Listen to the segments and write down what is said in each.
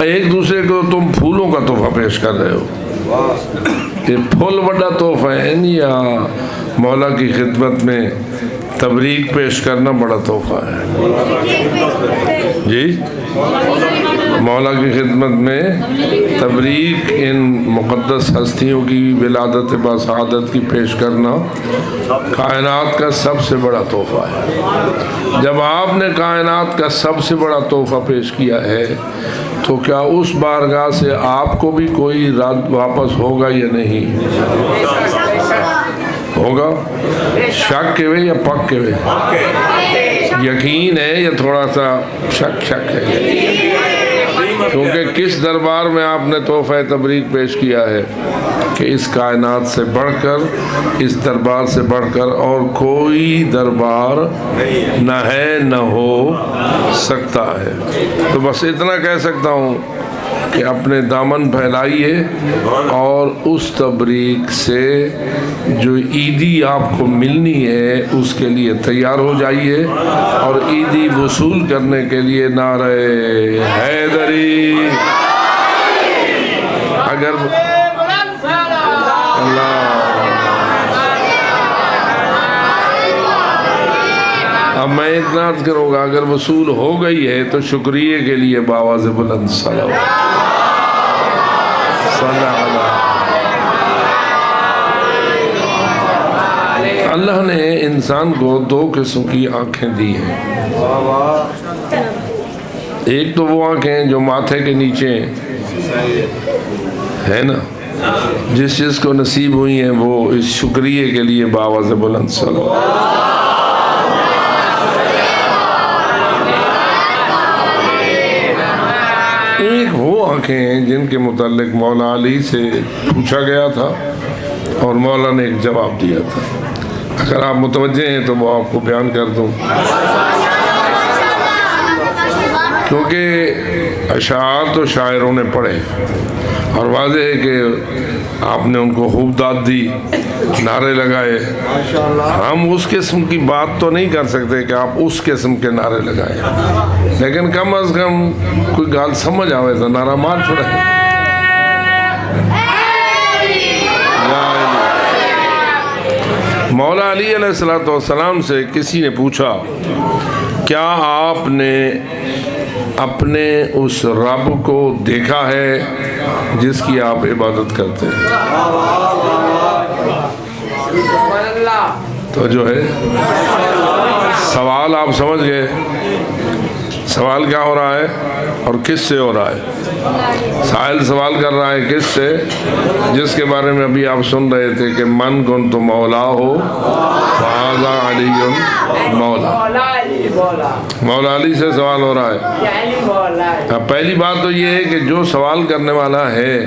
ایک دوسرے کو تم پھولوں کا تحفہ پیش کر رہے ہو. یہ پھول بڑا تحفہ ہے یا مولا کی خدمت میں تبریک پیش کرنا بڑا تحفہ ہے؟ جی مولا کی خدمت میں تبریک ان مقدس ہستیوں کی ولادت بسعادت کی پیش کرنا کائنات کا سب سے بڑا تحفہ ہے. جب آپ نے کائنات کا سب سے بڑا تحفہ پیش کیا ہے تو کیا اس بارگاہ سے آپ کو بھی کوئی رات واپس ہوگا یا نہیں ہوگا؟ شک کے ہوئے یا پک کے ہوئے؟ یقین ہے یا تھوڑا سا شک ہے؟ کیونکہ کس دربار میں آپ نے تحفہ تبریک پیش کیا ہے کہ اس کائنات سے بڑھ کر، اس دربار سے بڑھ کر اور کوئی دربار نہ ہے نہ ہو سکتا ہے. تو بس اتنا کہہ سکتا ہوں کہ اپنے دامن پھیلائیے اور اس تبریک سے جو عیدی آپ کو ملنی ہے اس کے لیے تیار ہو جائیے، اور عیدی وصول کرنے کے لیے نعرہ حیدری. اگر اب میں اتنا عرض کروں گا، اگر وصول ہو گئی ہے تو شکریہ کے لیے بآواز بلند صلوات. اللہ نے انسان کو دو قسم کی آنکھیں دی ہیں. ایک تو وہ آنکھیں جو ماتھے کے نیچے ہے نا، جس چیز کو نصیب ہوئی ہیں وہ اس شکریہ کے لیے بآواز بلند صلوات. ایک وہ آنکھیں ہیں جن کے متعلق مولا علی سے پوچھا گیا تھا اور مولا نے ایک جواب دیا تھا. اگر آپ متوجہ ہیں تو وہ آپ کو بیان کر دوں، کیونکہ اشعار تو شاعروں نے پڑھے اور واضح ہے کہ آپ نے ان کو خوب داد دی، نعرے لگائے. ہم اس قسم کی بات تو نہیں کر سکتے کہ آپ اس قسم کے نعرے لگائیں، لیکن کم از کم کوئی گال سمجھ آوے تو نعرہ مار چھوڑے. مولا علی علیہ السلام سے کسی نے پوچھا، کیا آپ نے اپنے اس رب کو دیکھا ہے جس کی آپ عبادت کرتے ہیں؟ تو جو ہے سوال آپ سمجھ گئے، سوال کیا ہو رہا ہے اور کس سے ہو رہا ہے؟ سائل سوال کر رہا ہے کس سے؟ جس کے بارے میں ابھی آپ سن رہے تھے کہ من کنت مولا ہو فہذا علی مولا. مولا علی سے سوال ہو رہا ہے. پہلی بات تو یہ ہے کہ جو سوال کرنے والا ہے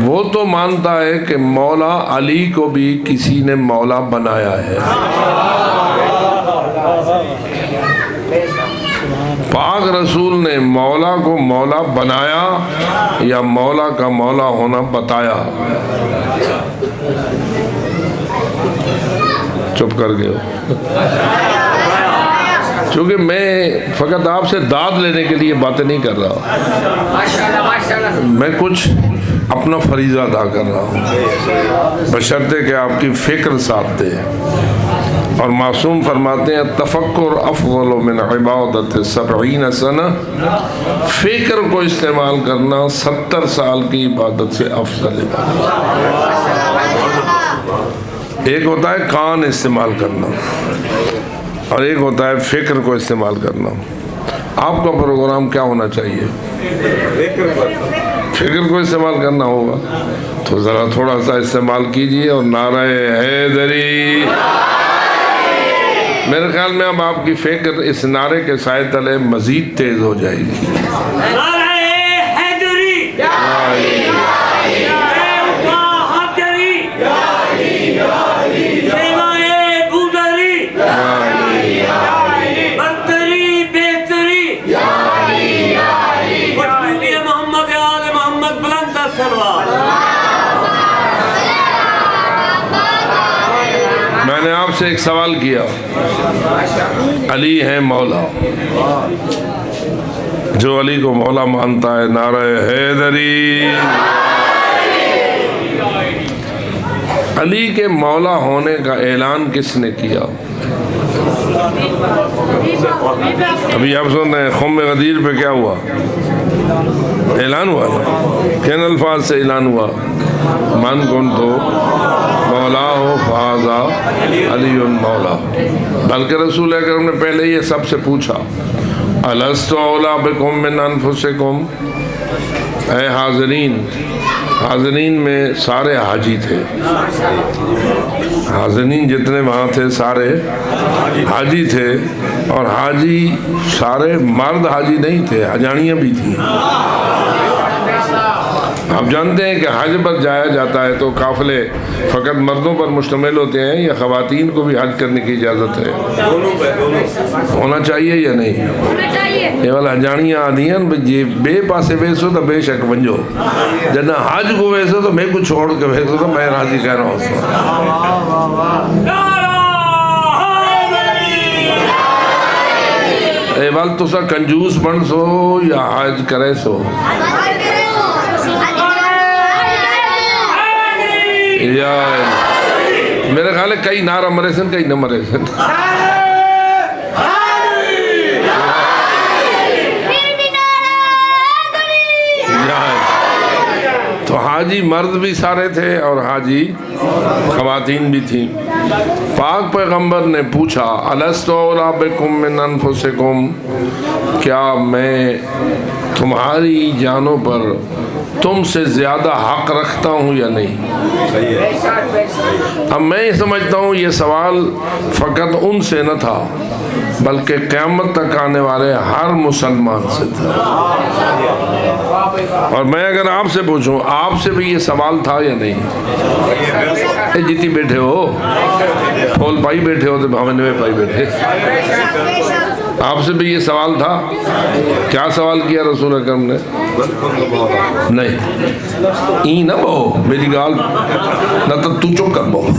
وہ تو مانتا ہے کہ مولا علی کو بھی کسی نے مولا بنایا ہے. پاک رسول نے مولا کو مولا بنایا یا مولا کا مولا ہونا بتایا؟ چپ کر گئے ہو. چونکہ میں فقط آپ سے داد لینے کے لیے باتیں نہیں کر رہا، میں کچھ اپنا فریضہ ادا کر رہا ہوں، بشرطے کہ آپ کی فکر ساتھ دے. اور معصوم فرماتے ہیں تفکر افضل من عبادت 70 سنہ، فکر کو استعمال کرنا 70 سال کی عبادت سے افضل ہے. ایک ہوتا ہے کان استعمال کرنا اور ایک ہوتا ہے فکر کو استعمال کرنا. آپ کا پروگرام کیا ہونا چاہیے؟ فکر کو استعمال کرنا ہوگا تو ذرا تھوڑا سا استعمال کیجئے اور نعرہ حیدری. میرے خیال میں اب آپ کی فکر اس نعرے کے سائے تلے مزید تیز ہو جائے گی. میں نے آپ سے ایک سوال کیا، علی ہیں مولا، جو علی کو مولا مانتا ہے نعرہ حیدری۔ علی کے مولا ہونے کا اعلان کس نے کیا؟ ابھی آپ سن رہے ہیں خم غدیر پہ کیا ہوا؟ اعلان ہوا نا، کن الفاظ سے اعلان ہوا؟ من کنتو مولا ہو فہذا علی مولا۔ بلکہ رسول اکرم نے پہلے یہ سب سے پوچھا، الست اولی بکم من انفسکم، اے حاضرین، حاضرین میں سارے حاجی تھے، حاضرین جتنے وہاں تھے سارے حاجی تھے، اور حاجی سارے مرد حاجی نہیں تھے، حجانیاں بھی تھیں۔ آپ جانتے ہیں کہ حج پر جایا جاتا ہے تو قافلے فقط مردوں پر مشتمل ہوتے ہیں یا خواتین کو بھی حج کرنے کی اجازت ہے؟ ہونا چاہیے یا نہیں؟ یہ والا حجانیاں آدھی ہیں جی بے پاسے ویسو تو بے شک ونجو، جنا حج کو ویسو تو میں کو چھوڑ کے ویسو تو میں راضی کہہ رہا ہوں۔ اے وال تسا کنجوس بن سو یا حج کرے سو؟ یا میرے خیال ہے کئی نعرہ مرے سن کئی نہ مرے سن۔ تو حاجی مرد بھی سارے تھے اور حاجی خواتین بھی تھیں۔ پاک پیغمبر نے پوچھا، الست اولی بکم من انفسکم، کیا میں تمہاری جانوں پر تم سے زیادہ حق رکھتا ہوں یا نہیں؟ اب میں یہ سمجھتا ہوں یہ سوال فقط ان سے نہ تھا بلکہ قیامت تک آنے والے ہر مسلمان سے تھا۔ اور میں اگر آپ سے پوچھوں آپ سے بھی یہ سوال تھا یا نہیں؟ اے جیتی بیٹھے ہو، پھول پائی بیٹھے ہو تو بھاوے پائی بیٹھے، آپ سے بھی یہ سوال تھا؟ کیا سوال کیا رسول اکرم نے؟ نہیں این نہ بہو میری گال نہ تو چپ کر بہو،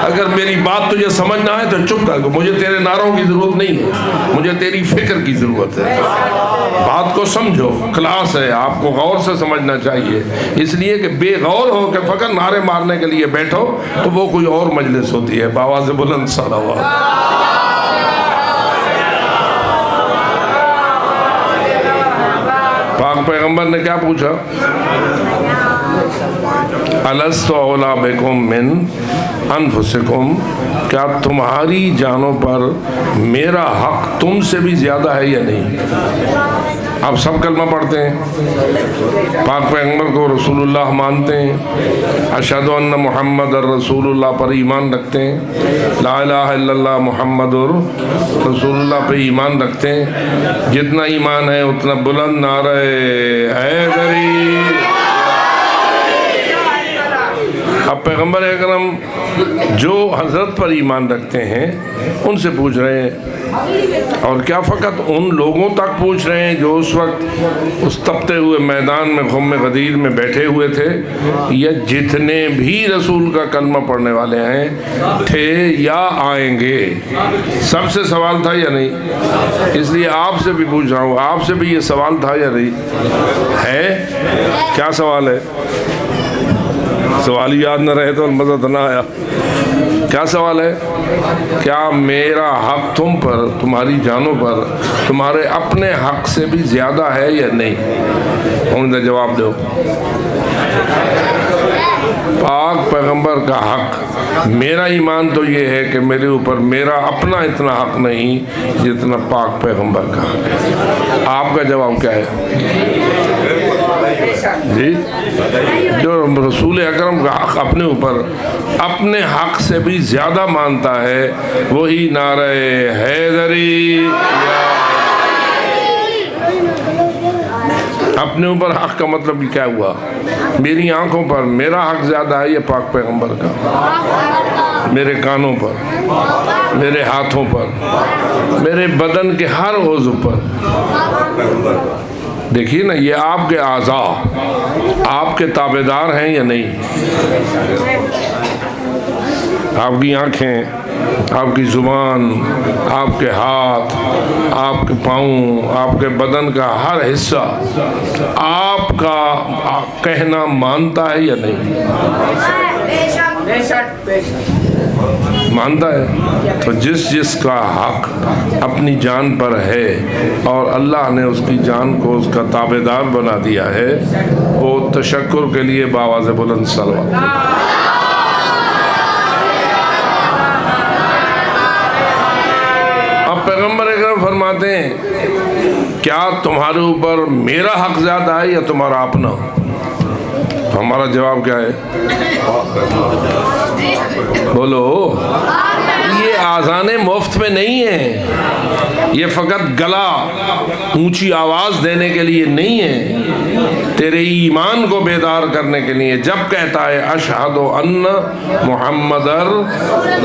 اگر میری بات تجھے سمجھنا ہے تو چپ کر، مجھے تیرے نعروں کی ضرورت نہیں ہے، مجھے تیری فکر کی ضرورت ہے۔ بات کو سمجھو، کلاس ہے، آپ کو غور سے سمجھنا چاہیے، اس لیے کہ بے غور ہو کہ فقط نعرے مارنے کے لیے بیٹھو تو وہ کوئی اور مجلس ہوتی ہے۔ بآواز بلند صلوات۔ پاک پیغمبر نے کیا پوچھا؟ الست اولی بکم من انفسکم، کیا تمہاری جانوں پر میرا حق تم سے بھی زیادہ ہے یا نہیں؟ آپ سب کلمہ پڑھتے ہیں، پاک پیغمبر کو رسول اللہ مانتے ہیں، اشہد ان محمد رسول اللہ پر ایمان رکھتے ہیں، لا الہ الا اللہ محمد رسول اللہ پہ ایمان رکھتے ہیں، جتنا ایمان ہے اتنا بلند نعرہ حیدری۔ اب پیغمبر اکرم جو حضرت پر ایمان رکھتے ہیں ان سے پوچھ رہے ہیں، اور کیا فقط ان لوگوں تک پوچھ رہے ہیں جو اس وقت اس تپتے ہوئے میدان میں خم غدیر میں بیٹھے ہوئے تھے، یا جتنے بھی رسول کا کلمہ پڑھنے والے ہیں تھے یا آئیں گے؟ سب سے سوال تھا یا نہیں؟ اس لیے آپ سے بھی پوچھ رہا ہوں، آپ سے بھی یہ سوال تھا یا نہیں ہے؟ کیا سوال ہے؟ سوال یاد نہ رہے تو مزہ تو نہ آیا۔ کیا سوال ہے؟ کیا میرا حق تم پر، تمہاری جانوں پر تمہارے اپنے حق سے بھی زیادہ ہے یا نہیں؟ انہوں نے جواب دو۔ پاک پیغمبر کا حق، میرا ایمان تو یہ ہے کہ میرے اوپر میرا اپنا اتنا حق نہیں جتنا پاک پیغمبر کا حق ہے۔ آپ کا جواب کیا ہے؟ جی، جو رسول اکرم کا حق اپنے اوپر اپنے حق سے بھی زیادہ مانتا ہے وہی نعرہ حیدری۔ اپنے اوپر حق کا مطلب کیا ہوا؟ میری آنکھوں پر میرا حق زیادہ ہے یا پاک پیغمبر کا؟ میرے کانوں پر، میرے ہاتھوں پر، میرے بدن کے ہر عضو پر۔ دیکھیے نا، یہ آپ کے اعضاء آپ کے تابعدار ہیں یا نہیں؟ آپ کی آنکھیں آپ کی زبان، آپ کے ہاتھ، آپ کے پاؤں، آپ کے بدن کا ہر حصہ آپ کا کہنا مانتا ہے یا نہیں؟ مانتا ہے۔ تو جس کا حق اپنی جان پر ہے اور اللہ نے اس کی جان کو اس کا تابع دار بنا دیا ہے، وہ تشکر کے لیے بآواز بلند صلوات۔ اب پیغمبر اکرم فرماتے ہیں کیا تمہارے اوپر میرا حق زیادہ ہے یا تمہارا اپنا؟ ہمارا جواب کیا ہے؟ بولو۔ یہ آذانیں مفت میں نہیں ہیں، یہ فقط گلا اونچی آواز دینے کے لیے نہیں ہے، تیرے ایمان کو بیدار کرنے کے لیے۔ جب کہتا ہے اشہد ان محمد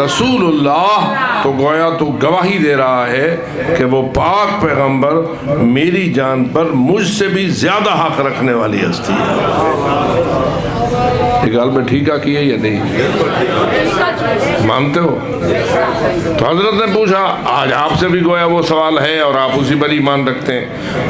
رسول اللہ، تو گویا تو گواہی دے رہا ہے کہ وہ پاک پیغمبر میری جان پر مجھ سے بھی زیادہ حق رکھنے والی ہستی ہے۔ یہ گال میں ٹھیک کی ہے یا نہیں؟ مانتے ہو؟ تو حضرت نے پوچھا آج آپ سے بھی گویا وہ سوال ہے اور آپ اسی پر ایمان رکھتے ہیں۔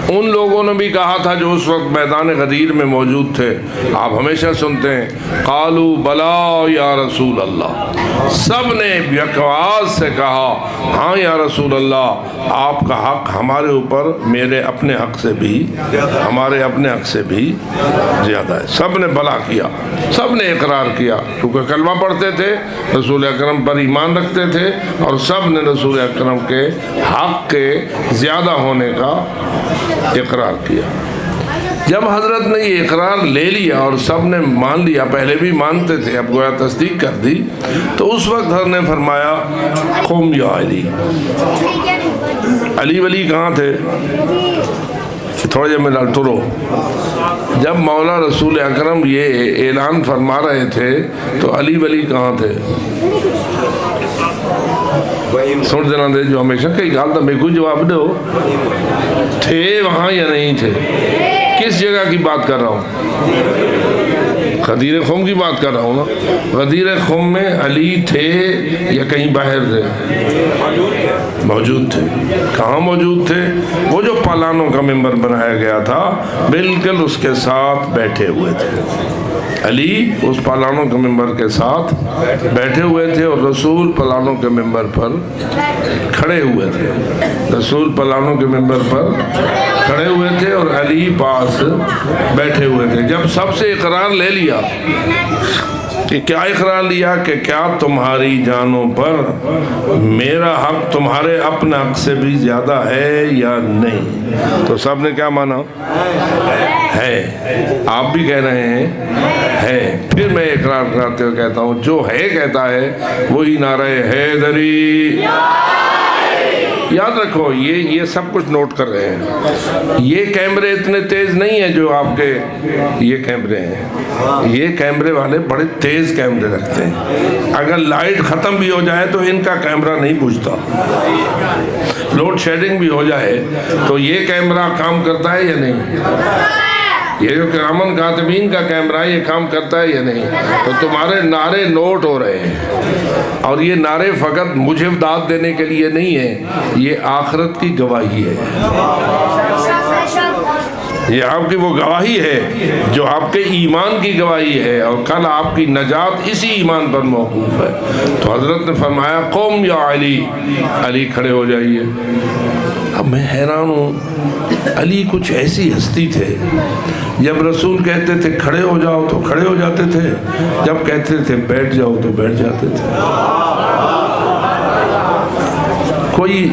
ان لوگوں نے بھی کہا تھا جو اس وقت میدان غدیر میں موجود تھے، آپ ہمیشہ سنتے ہیں، قالوا بلا یا رسول اللہ، سب نے یک آواز سے کہا ہاں یا رسول اللہ، آپ کا حق ہمارے اوپر میرے اپنے حق سے بھی، ہمارے اپنے حق سے بھی زیادہ ہے۔ سب نے بلا کیا، سب نے اقرار کیا، کیونکہ کلمہ پڑھتے تھے، رسول اکرم پر ایمان رکھتے تھے، اور سب نے رسول اکرم کے حق کے زیادہ ہونے کا اقرار کیا۔ جب حضرت نے یہ اقرار لے لیا اور سب نے مان لیا، پہلے بھی مانتے تھے اب گویا تصدیق کر دی، تو اس وقت حضرت نے فرمایا قم یا علی۔ علی ولی کہاں تھے؟ تھوڑا جب میں ٹرو، جب مولا رسول اکرم یہ اعلان فرما رہے تھے تو علی ولی کہاں تھے؟ سن دینا دے جو ہمیشہ کئی گال تھا، میرے کو جواب دو، تھے وہاں یا نہیں تھے؟ کس جگہ کی بات کر رہا ہوں؟ غدیر خم کی بات کر رہا ہوں نا۔ غدیر خم میں علی تھے یا کہیں باہر تھے؟ موجود تھے۔ کہاں موجود تھے؟ وہ جو پالانوں کا ممبر بنایا گیا تھا بالکل اس کے ساتھ بیٹھے ہوئے تھے۔ علی اس پالانوں کے ممبر کے ساتھ بیٹھے ہوئے تھے اور رسول پالانوں کے ممبر پر کھڑے ہوئے تھے۔ رسول پالانوں کے ممبر پر کھڑے ہوئے تھے اور علی پاس بیٹھے ہوئے تھے۔ جب سب سے اقرار لے لیا کہ کیا اقرار لیا کہ کیا تمہاری جانوں پر میرا حق تمہارے اپنے حق سے بھی زیادہ ہے یا نہیں، تو سب نے کیا مانا؟ ہے۔ آپ بھی کہہ رہے ہیں ہے۔ پھر میں اقرار کراتے ہوئے کہتا ہوں جو ہے کہتا ہے وہی نعرہ حیدری۔ یاد رکھو یہ سب کچھ نوٹ کر رہے ہیں۔ یہ کیمرے اتنے تیز نہیں ہیں جو آپ کے یہ کیمرے ہیں، یہ کیمرے والے بڑے تیز کیمرے رکھتے ہیں۔ اگر لائٹ ختم بھی ہو جائے تو ان کا کیمرہ نہیں بجھتا، لوڈ شیڈنگ بھی ہو جائے تو یہ کیمرہ کام کرتا ہے یا نہیں؟ یہ جو کرامن کاتبین کا کیمرہ یہ کام کرتا ہے یا نہیں؟ تو تمہارے نعرے نوٹ ہو رہے ہیں، اور یہ نعرے فقط مجھے داد دینے کے لیے نہیں ہے، یہ آخرت کی گواہی ہے، یہ آپ کی وہ گواہی ہے جو آپ کے ایمان کی گواہی ہے، اور کل آپ کی نجات اسی ایمان پر موقوف ہے۔ تو حضرت نے فرمایا قم یا علی، علی کھڑے ہو جائیے۔ اب میں حیران ہوں، علی کچھ ایسی ہستی تھے، جب رسول کہتے تھے کھڑے ہو جاؤ تو کھڑے ہو جاتے تھے، جب کہتے تھے بیٹھ جاؤ تو بیٹھ جاتے تھے۔ کوئی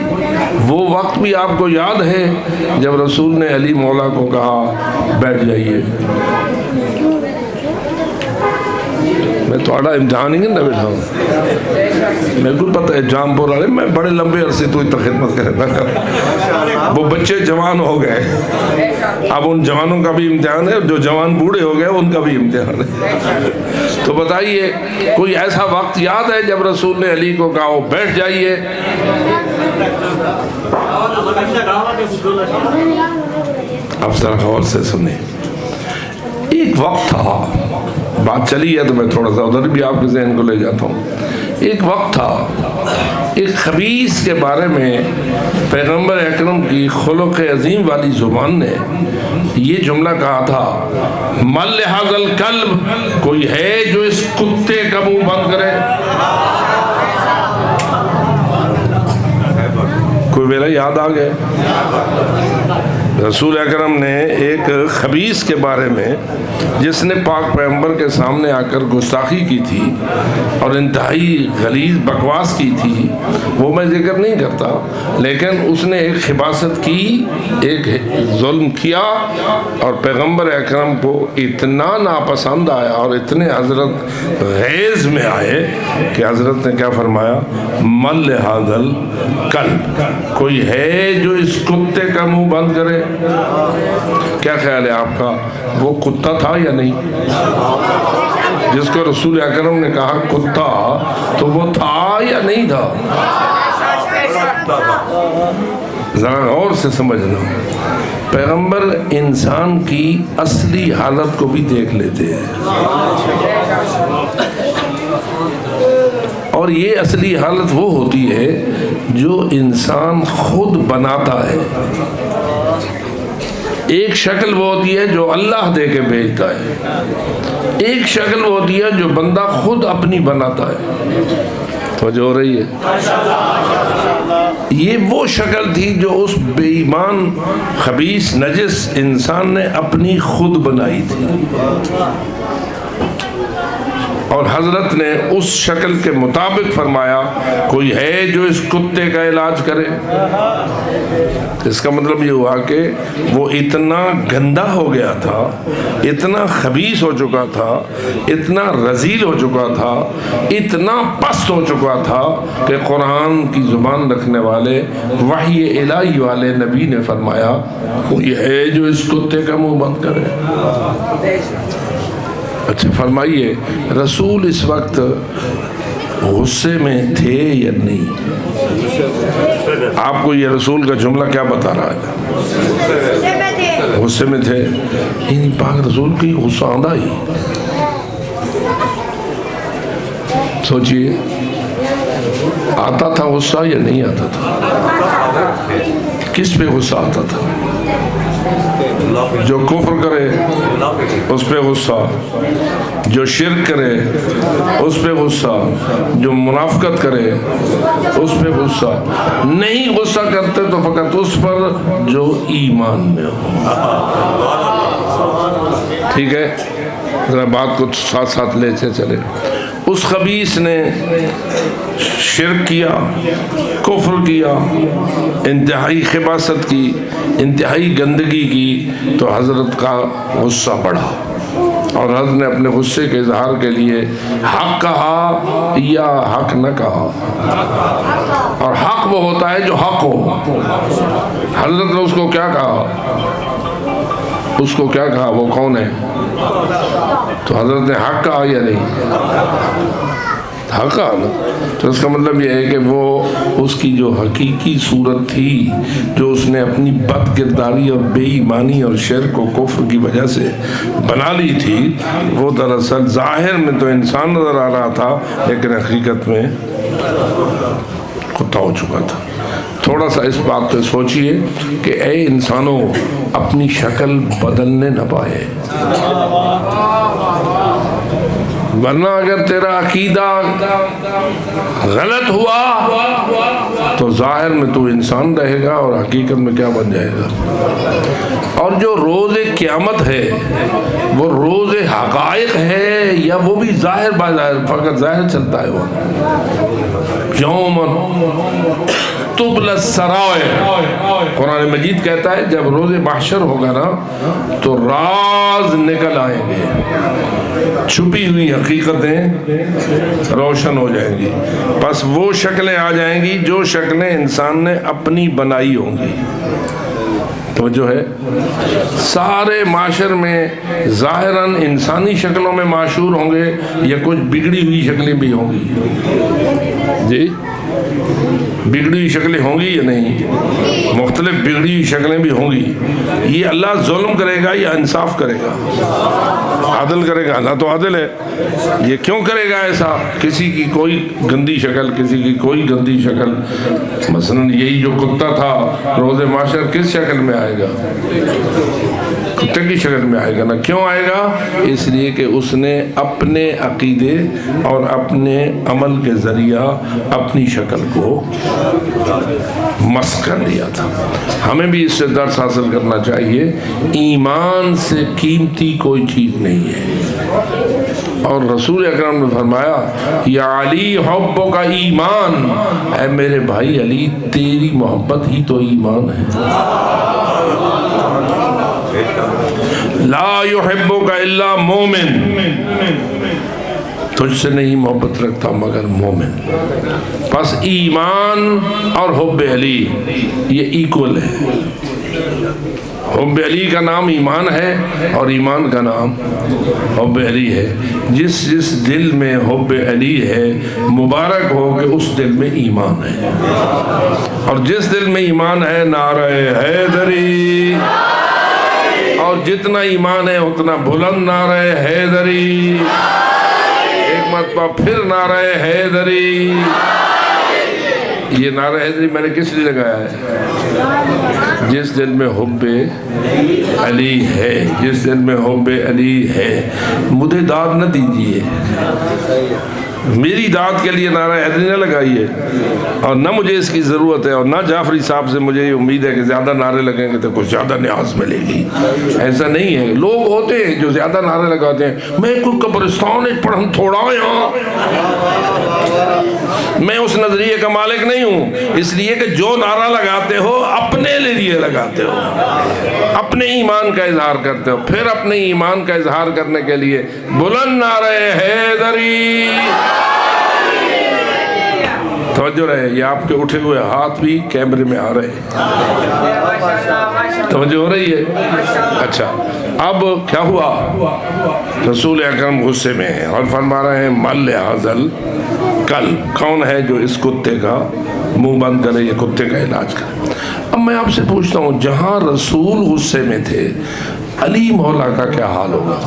وہ وقت بھی آپ کو یاد ہے جب رسول نے علی مولا کو کہا بیٹھ جائیے؟ میں تھوڑا امتحان ہی نہ بیٹھا ہوں، میرے کو پتہ ہے جامپور والے میں بڑے لمبے عرصے تو اتنا خدمت کرتا، وہ بچے جوان ہو گئے، اب ان جوانوں کا بھی امتحان ہے، جو جوان بوڑھے ہو گئے ان کا بھی امتحان ہے۔ تو بتائیے کوئی ایسا وقت یاد ہے جب رسول نے علی کو کہا بیٹھ جائیے؟ اب ذرا غور سے سنیں، ایک وقت تھا، بات چلی ہے تو میں تھوڑا سا ادھر بھی آپ کے ذہن کو لے جاتا ہوں۔ ایک وقت تھا ایک خبیث کے بارے میں پیغمبر اکرم کی خلق عظیم والی زبان نے یہ جملہ کہا تھا، مل لحاظ الکلب، کوئی ہے جو اس کتے کا منہ بند کرے؟ کوئی میرا یاد آ گیا؟ رسول اکرم نے ایک خبیث کے بارے میں جس نے پاک پیغمبر کے سامنے آ کر گستاخی کی تھی اور انتہائی غلیظ بکواس کی تھی، وہ میں ذکر نہیں کرتا، لیکن اس نے ایک خباثت کی، ایک ظلم کیا، اور پیغمبر اکرم کو اتنا ناپسند آیا اور اتنے حضرت غیظ میں آئے کہ حضرت نے کیا فرمایا، من لہذا الکلب، کوئی ہے جو اس کتے کا منہ بند کرے؟ کیا خیال ہے آپ کا، وہ کتا تھا یا نہیں؟ جس کو رسول اکرم نے کہا کتا، تو وہ تھا یا نہیں تھا؟ ذرا غور سے سمجھنا، پیغمبر انسان کی اصلی حالت کو بھی دیکھ لیتے ہیں، اور یہ اصلی حالت وہ ہوتی ہے جو انسان خود بناتا ہے۔ ایک شکل وہ ہوتی ہے جو اللہ دے کے بھیجتا ہے، ایک شکل وہ ہوتی ہے جو بندہ خود اپنی بناتا ہے۔ توجہ ہو رہی ہے؟ یہ وہ شکل تھی جو اس بے ایمان خبیث نجس انسان نے اپنی خود بنائی تھی، اور حضرت نے اس شکل کے مطابق فرمایا کوئی ہے جو اس کتے کا علاج کرے۔ اس کا مطلب یہ ہوا کہ وہ اتنا گندا ہو گیا تھا، اتنا خبیث ہو چکا تھا، اتنا رذیل ہو چکا تھا، اتنا پست ہو چکا تھا کہ قرآن کی زبان رکھنے والے، وحی الہی والے نبی نے فرمایا کوئی ہے جو اس کتے کا منہ بند کرے۔ اچھا فرمائیے، رسول اس وقت غصے میں تھے یا نہیں؟ آپ کو یہ رسول کا جملہ کیا بتا رہا ہے؟ غصے میں تھے، یعنی پاک رسول کی غصہ آندہ ہی۔ سوچئے، آتا تھا غصہ یا نہیں آتا تھا؟ کس پہ غصہ آتا تھا؟ جو کفر کرے اس پہ غصہ، جو شرک کرے اس پہ غصہ، جو منافقت کرے اس پہ غصہ، نہیں غصہ کرتے تو فقط اس پر جو ایمان میں ہو۔ ٹھیک ہے، ذرا بات کو ساتھ ساتھ لے چلے۔ اس خبیث نے شرک کیا، کفر کیا، انتہائی خباثت کی، انتہائی گندگی کی، تو حضرت کا غصہ بڑھا، اور حضرت نے اپنے غصے کے اظہار کے لیے حق کہا یا حق نہ کہا، اور حق وہ ہوتا ہے جو حق ہو۔ حضرت نے اس کو کیا کہا؟ اس کو کیا کہا؟ وہ کون ہے؟ تو حضرت نے حق کہا یا نہیں؟ حق کہا نا۔ تو اس کا مطلب یہ ہے کہ وہ اس کی جو حقیقی صورت تھی، جو اس نے اپنی بد کرداری اور بے ایمانی اور شرک و کفر کی وجہ سے بنا لی تھی، وہ دراصل ظاہر میں تو انسان نظر آ رہا تھا، لیکن حقیقت میں کتا ہو چکا تھا۔ تھوڑا سا اس بات پہ سوچئے کہ اے انسانوں، اپنی شکل بدلنے نہ پائے، ورنہ اگر تیرا عقیدہ غلط ہوا تو ظاہر میں تو انسان رہے گا اور حقیقت میں کیا بن جائے گا۔ اور جو روز قیامت ہے وہ روز حقائق ہے یا وہ بھی ظاہر بظاہر، فقط ظاہر چلتا ہے؟ وہ یوم تبلی السرائر، قرآن مجید کہتا ہے جب روز محشر ہوگا نا تو راز نکل آئیں گے، چھپی ہوئی حقیقتیں روشن ہو جائیں گی، بس وہ شکلیں آ جائیں گی جو شکلیں انسان نے اپنی بنائی ہوں گی۔ توجہ ہے، سارے معاشر میں ظاہراً انسانی شکلوں میں معشور ہوں گے یا کچھ بگڑی ہوئی شکلیں بھی ہوں گی؟ جی بگڑی ہوئی شکلیں ہوں گی یا نہیں؟ مختلف بگڑی ہوئی شکلیں بھی ہوں گی۔ یہ اللہ ظلم کرے گا یا انصاف کرے گا؟ عدل کرے گا۔ اللہ تو عادل ہے، یہ کیوں کرے گا ایسا؟ کسی کی کوئی گندی شکل، کسی کی کوئی گندی شکل، مثلا یہی جو کتا تھا روز محشر کس شکل میں آئے گا؟ کتے کی شکل میں آئے گا نا۔ کیوں آئے گا؟ اس لیے کہ اس نے اپنے عقیدے اور اپنے عمل کے ذریعہ اپنی شکل کو مسخ کر دیا تھا۔ ہمیں بھی اس سے درس حاصل کرنا چاہیے، ایمان سے قیمتی کوئی چیز نہیں ہے۔ اور رسول اکرم نے فرمایا یا علی حب کا ایمان، اے میرے بھائی علی تیری محبت ہی تو ایمان ہے۔ لا یحبک الا مومن، تجھ سے نہیں محبت رکھتا مگر مومن۔ پس ایمان اور حب علی یہ ایکول ہے۔ حب علی کا نام ایمان ہے اور ایمان کا نام حب علی ہے۔ جس جس دل میں حب علی ہے مبارک ہو کہ اس دل میں ایمان ہے، اور جس دل میں ایمان ہے نعرہ حیدری، اور جتنا ایمان ہے اتنا بلند نعرہ حیدری، ایک مرتبہ پھر نعرہ حیدری۔ یہ نعرہ حیدری میں نے کس لیے لگایا ہے؟ جس دل میں حب علی ہے، جس دل میں حب علی ہے، مجھے داد نہ دیجیے، میری داد کے لیے نعرہ حیدری نہ لگائیے، اور نہ مجھے اس کی ضرورت ہے، اور نہ جعفری صاحب سے مجھے یہ امید ہے کہ زیادہ نعرے لگیں گے تو کچھ زیادہ نیاز ملے گی۔ ایسا نہیں ہے۔ لوگ ہوتے ہیں جو زیادہ نعرے لگاتے ہیں، میں کوئی قبرستان پڑھن تھوڑا یہاں، میں اس نظریے کا مالک نہیں ہوں، اس لیے کہ جو نعرہ لگاتے ہو اپنے لیے لگاتے ہو، اپنے ایمان کا اظہار کرتے ہو، پھر اپنے ایمان کا اظہار کرنے کے لیے بلند نعرہ حیدری۔ توجہ رہے، یہ آپ کے اٹھے ہوئے ہاتھ بھی کیمرے میں آ رہے ہیں، توجہ ہو رہی ہے؟ اچھا، اب کیا ہوا؟ رسول اکرم غصے میں ہیں اور فرما رہے ہیں مل حاضل کل، کون ہے جو اس کتے کا منہ بند کرے، یہ کتے کا علاج کرے۔ اب میں آپ سے پوچھتا ہوں، جہاں رسول غصے میں تھے علی مولا کا کیا حال ہوگا؟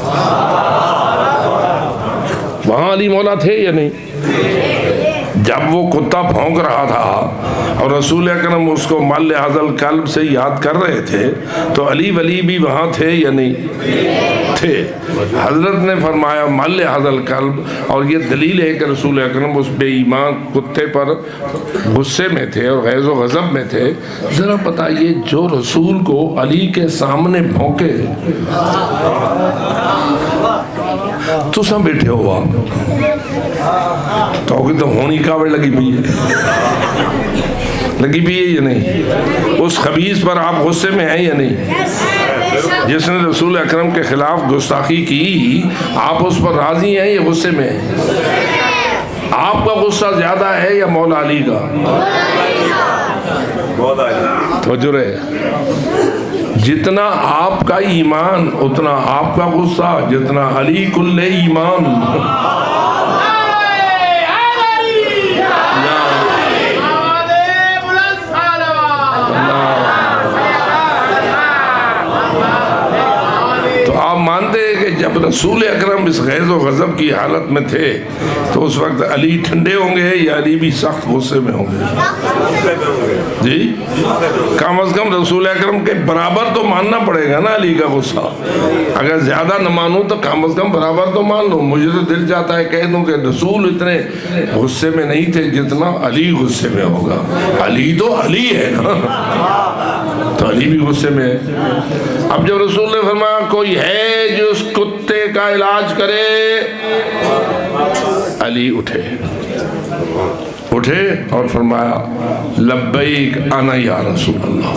وہاں علی مولا تھے یا نہیں؟ جب وہ کتا بھونک رہا تھا اور رسول اکرم اس کو مل حاضل قلب سے یاد کر رہے تھے تو علی ولی بھی وہاں تھے یا نہیں تھے؟ حضرت نے فرمایا مل حاضل قلب، اور یہ دلیل ہے کہ رسول اکرم اس بے ایمان کتے پر غصے میں تھے اور غیظ و غضب میں تھے۔ ذرا بتائیے جو رسول کو علی کے سامنے بھونکے تو سب بیٹھے ہو آپ تو ہونی کاوڑ لگی پئی ہے، لگی پئی ہے یا نہیں؟ اس خبیث پر آپ غصے میں ہیں یا نہیں؟ جس نے رسول اکرم کے خلاف گستاخی کی آپ اس پر راضی ہیں یا غصے میں ہیں؟ آپ کا غصہ زیادہ ہے یا مولا علی کا؟ توجہ رہے، جتنا آپ کا ایمان اتنا آپ کا غصہ، جتنا علی کل ایمان۔ تو آپ مانتے ہیں کہ جب رسول اکرم اس غیظ و غضب کی حالت میں تھے تو اس وقت علی ٹھنڈے ہوں گے یا علی بھی سخت غصے میں ہوں گے؟ جی کم از کم رسول اکرم کے برابر تو ماننا پڑے گا نا علی کا غصہ۔ اگر زیادہ نہ مانوں تو کم از کم برابر تو مان لوں۔ مجھے تو دل چاہتا ہے کہہ دوں کہ رسول اتنے غصے میں نہیں تھے جتنا علی غصے میں ہوگا۔ علی تو علی ہے نا، تو علی بھی غصے میں ہے۔ اب جب رسول نے فرمایا کوئی ہے جو اس کتے کا علاج کرے، علی اٹھے اور فرمایا لبیک انا یا رسول اللہ،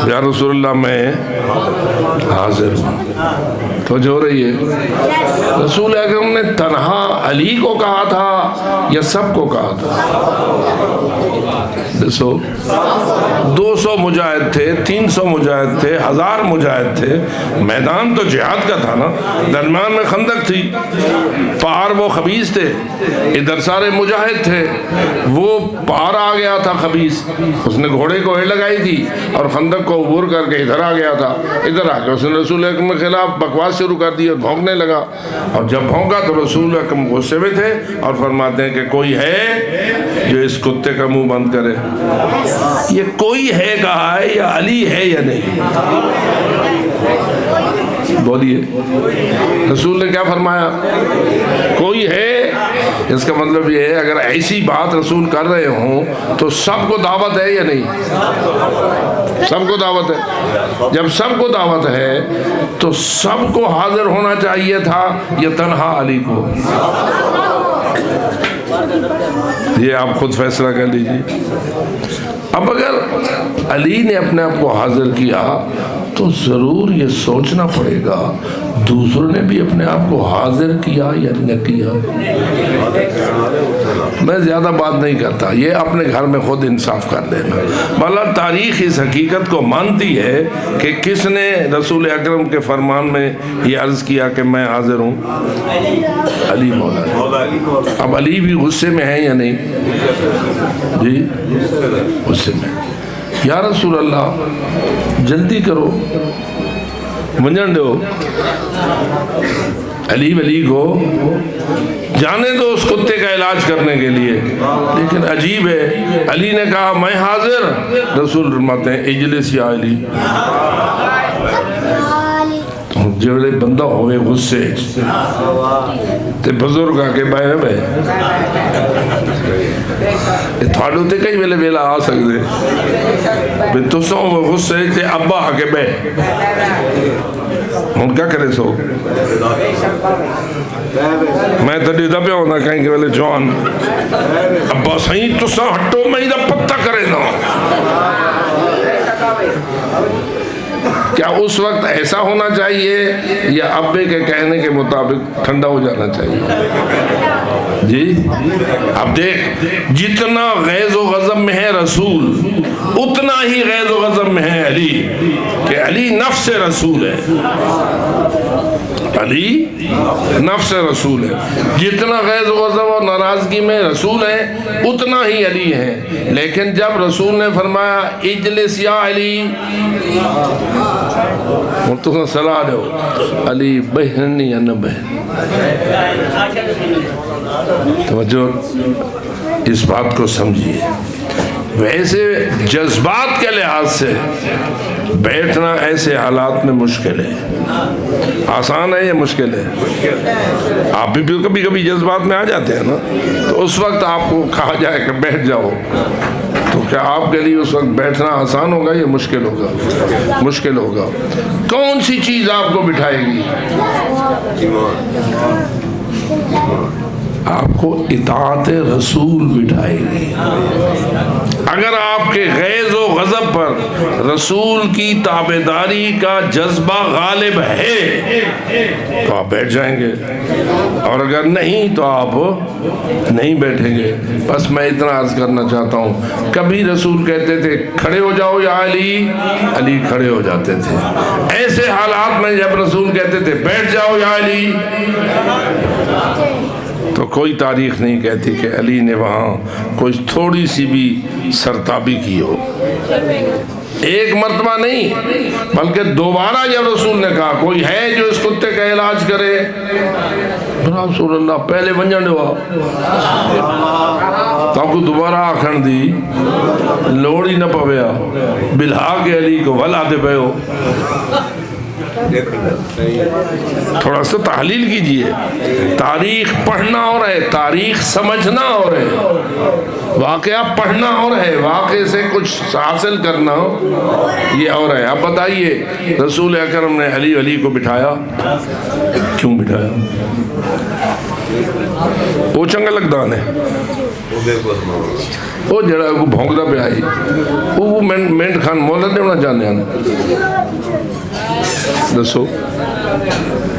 یا رسول اللہ میں حاضر ہوں. تو جو رہی ہے رسول اکرم نے تنہا علی کو کہا تھا یا سب کو کہا تھا؟ 200 مجاہد تھے، 300 مجاہد تھے، 1000 مجاہد تھے. میدان تو جہاد کا تھا نا، درمیان میں خندق تھی، پہاڑ وہ خبیث تھے، ادھر سارے مجاہد تھے. وہ پہاڑ آ گیا تھا خبیث، اس نے گھوڑے کو ایڑ لگائی تھی اور خندق کو عبور کر کے ادھر آ گیا تھا. ادھر آ کے اس نے رسول اکرم کے خلاف بکواس شروع کر دی اور بھونکنے لگا. اور جب بھونکا تو رسول اکرم غصے میں تھے اور فرماتے ہیں کہ کوئی ہے جو اس کتے کا منہ بند کرے. یہ کوئی ہے کہا ہے یا علی ہے یا نہیں؟ بولیے. رسول نے کیا فرمایا؟ کوئی ہے. اس کا مطلب یہ ہے اگر ایسی بات رسول کر رہے ہوں تو سب کو دعوت ہے یا نہیں؟ سب کو دعوت ہے. جب سب کو دعوت ہے تو سب کو حاضر ہونا چاہیے تھا یا تنہا علی کو؟ یہ آپ خود فیصلہ کر لیجیے. اب اگر علی نے اپنے آپ کو حاضر کیا تو ضرور یہ سوچنا پڑے گا دوسروں نے بھی اپنے آپ کو حاضر کیا یا نہ کیا. میں زیادہ بات نہیں کرتا، یہ اپنے گھر میں خود انصاف کر لینا. مطلب تاریخ اس حقیقت کو مانتی ہے کہ کس نے رسول اکرم کے فرمان میں یہ عرض کیا کہ میں حاضر ہوں؟ علی مولا. اب علی بھی غصے میں ہے یا نہیں؟ جی غصے میں. یا رسول اللہ جلدی کرو، منجن دو، علی ولی کو جانے دو اس کتے کا علاج کرنے کے لیے. لیکن عجیب ہے، علی نے کہا میں حاضر، رسول فرماتے ہیں اجلس یا علی. جڑے بندہ ہوئے غصے تے بزرگ آ کے بائے بائے تھوڑے تے کئی ویلے ویلا آ سکتے بھی تو سو غصے تے ابا آ کے بائے ہوں کیا کرے سو. میں تو دیدہ پہ ہونا کہیں کہ ویلے جوان ابا سہیں تو سا ہٹو میں ہی دا پتہ کرے نا. کیا اس وقت ایسا ہونا چاہیے یا ابے کے کہنے کے مطابق ٹھنڈا ہو جانا چاہیے؟ جی اب دیکھ، جتنا غیظ و غضب میں ہے رسول اتنا ہی غیظ و غضب میں ہے علی، کہ علی نفس رسول ہے. علی نفس رسول ہے. جتنا غیظ و غضب و ناراضگی میں رسول ہے اتنا ہی علی ہے. لیکن جب رسول نے فرمایا اجلس یا علی، تو صلاح دو علی بہن یا نہ بہن. توجہ اس بات کو سمجھیے. ویسے جذبات کے لحاظ سے بیٹھنا ایسے حالات میں مشکل ہے. آسان ہے یا مشکل ہے؟ آپ بھی کبھی کبھی جذبات میں آ جاتے ہیں نا، تو اس وقت آپ کو کہا جائے کہ بیٹھ جاؤ تو کیا آپ کے لیے اس وقت بیٹھنا آسان ہوگا یا مشکل ہوگا؟ مشکل ہوگا. کون سی چیز آپ کو بٹھائے گی؟ آپ کو اطاعت رسول بٹھائے گی. اگر آپ کے غیظ و غضب پر رسول کی تابعداری کا جذبہ غالب ہے تو آپ بیٹھ جائیں گے، اور اگر نہیں تو آپ نہیں بیٹھیں گے. بس میں اتنا عرض کرنا چاہتا ہوں، کبھی رسول کہتے تھے کھڑے ہو جاؤ یا علی، علی کھڑے ہو جاتے تھے. ایسے حالات میں جب رسول کہتے تھے بیٹھ جاؤ یا علی، تو کوئی تاریخ نہیں کہتی کہ علی نے وہاں کوئی تھوڑی سی بھی سرتابی کی ہو. ایک مرتبہ نہیں بلکہ دوبارہ جب رسول نے کہا کوئی ہے جو اس کتے کا علاج کرے، رسول اللہ پہلے ونجن ہوا تو آپ کو دوبارہ آکھن دی لوڑ ہی نہ پویا، بلہا کے علی کو ولا دے پے ہو. تھوڑا سا تحلیل کیجئے. تاریخ پڑھنا اور ہے، تاریخ سمجھنا اور ہے. واقعہ پڑھنا اور ہے، واقعے سے کچھ حاصل کرنا یہ اور ہے. اب بتائیے رسول اکرم نے علی کو بٹھایا، کیوں بٹھایا؟ وہ چنگا لگتا ہے وہ جڑا بھونکتا پہ آئی وہ منٹ خان مہلت دینا چاہتے ہیں. دسو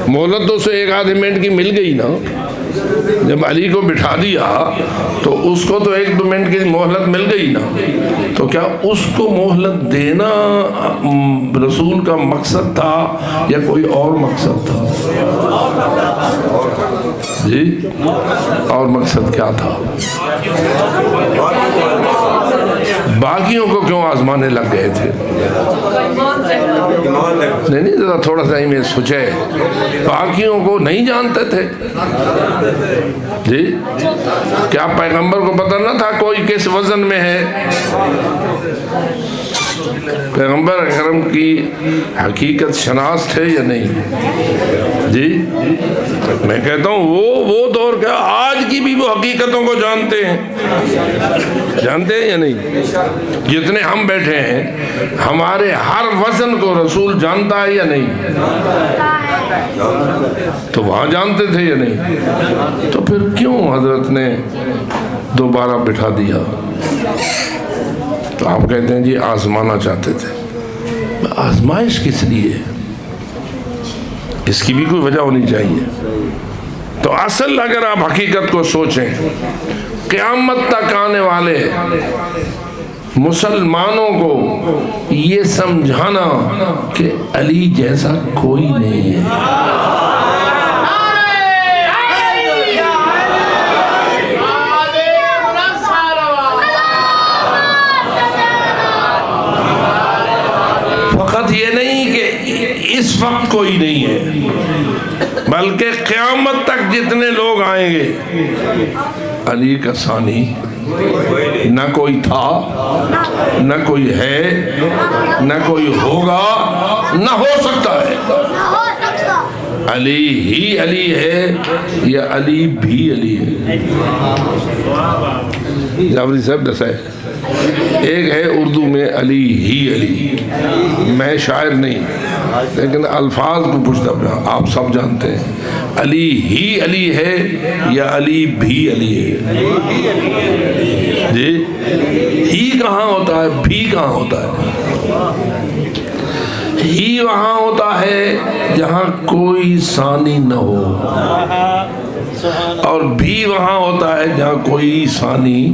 مہلت تو اسے ایک آدھے منٹ کی مل گئی نا. جب علی کو بٹھا دیا تو اس کو تو 1-2 منٹ کی مہلت مل گئی نا. تو کیا اس کو مہلت دینا رسول کا مقصد تھا یا کوئی اور مقصد تھا؟ جی اور مقصد کیا تھا؟ باقیوں کو کیوں آزمانے لگ گئے تھے؟ نہیں ذرا تھوڑا سا ہی میں سوچے. باقیوں کو نہیں جانتے تھے جی. کیا پیغمبر کو پتہ نہ تھا کوئی کس وزن میں ہے؟ پیغمبر اکرم کی حقیقت شناس تھے یا نہیں؟ جی میں کہتا ہوں وہ دور کا آج کی بھی وہ حقیقتوں کو جانتے ہیں یا نہیں؟ جتنے ہم بیٹھے ہیں ہمارے ہر وزن کو رسول جانتا ہے یا نہیں؟ تو وہاں جانتے تھے یا نہیں؟ تو پھر کیوں حضرت نے دوبارہ بٹھا دیا؟ تو آپ کہتے ہیں جی آزمانا چاہتے تھے. آزمائش کس لیے؟ اس کی بھی کوئی وجہ ہونی چاہیے. تو اصل اگر آپ حقیقت کو سوچیں قیامت تک آنے والے مسلمانوں کو یہ سمجھانا کہ علی جیسا کوئی نہیں ہے. فقط یہ نہیں کہ اس وقت کوئی نہیں ہے بلکہ قیامت تک جتنے لوگ آئیں گے علی کا ثانی نہ کوئی تھا نہ کوئی ہے نہ کوئی ہوگا نہ ہو سکتا ہے. علی ہی علی ہے یا علی بھی علی ہے. جعفری صاحب دسائے ایک ہے اردو میں علی ہی علی. میں شاعر نہیں لیکن الفاظ کو پوچھتا پڑا. آپ سب جانتے ہیں علی ہی علی ہے یا علی بھی علی ہے؟ جی ہی کہاں ہوتا ہے بھی کہاں ہوتا ہے؟ ہی وہاں ہوتا ہے جہاں کوئی ثانی نہ ہو اور بھی وہاں ہوتا ہے جہاں کوئی ثانی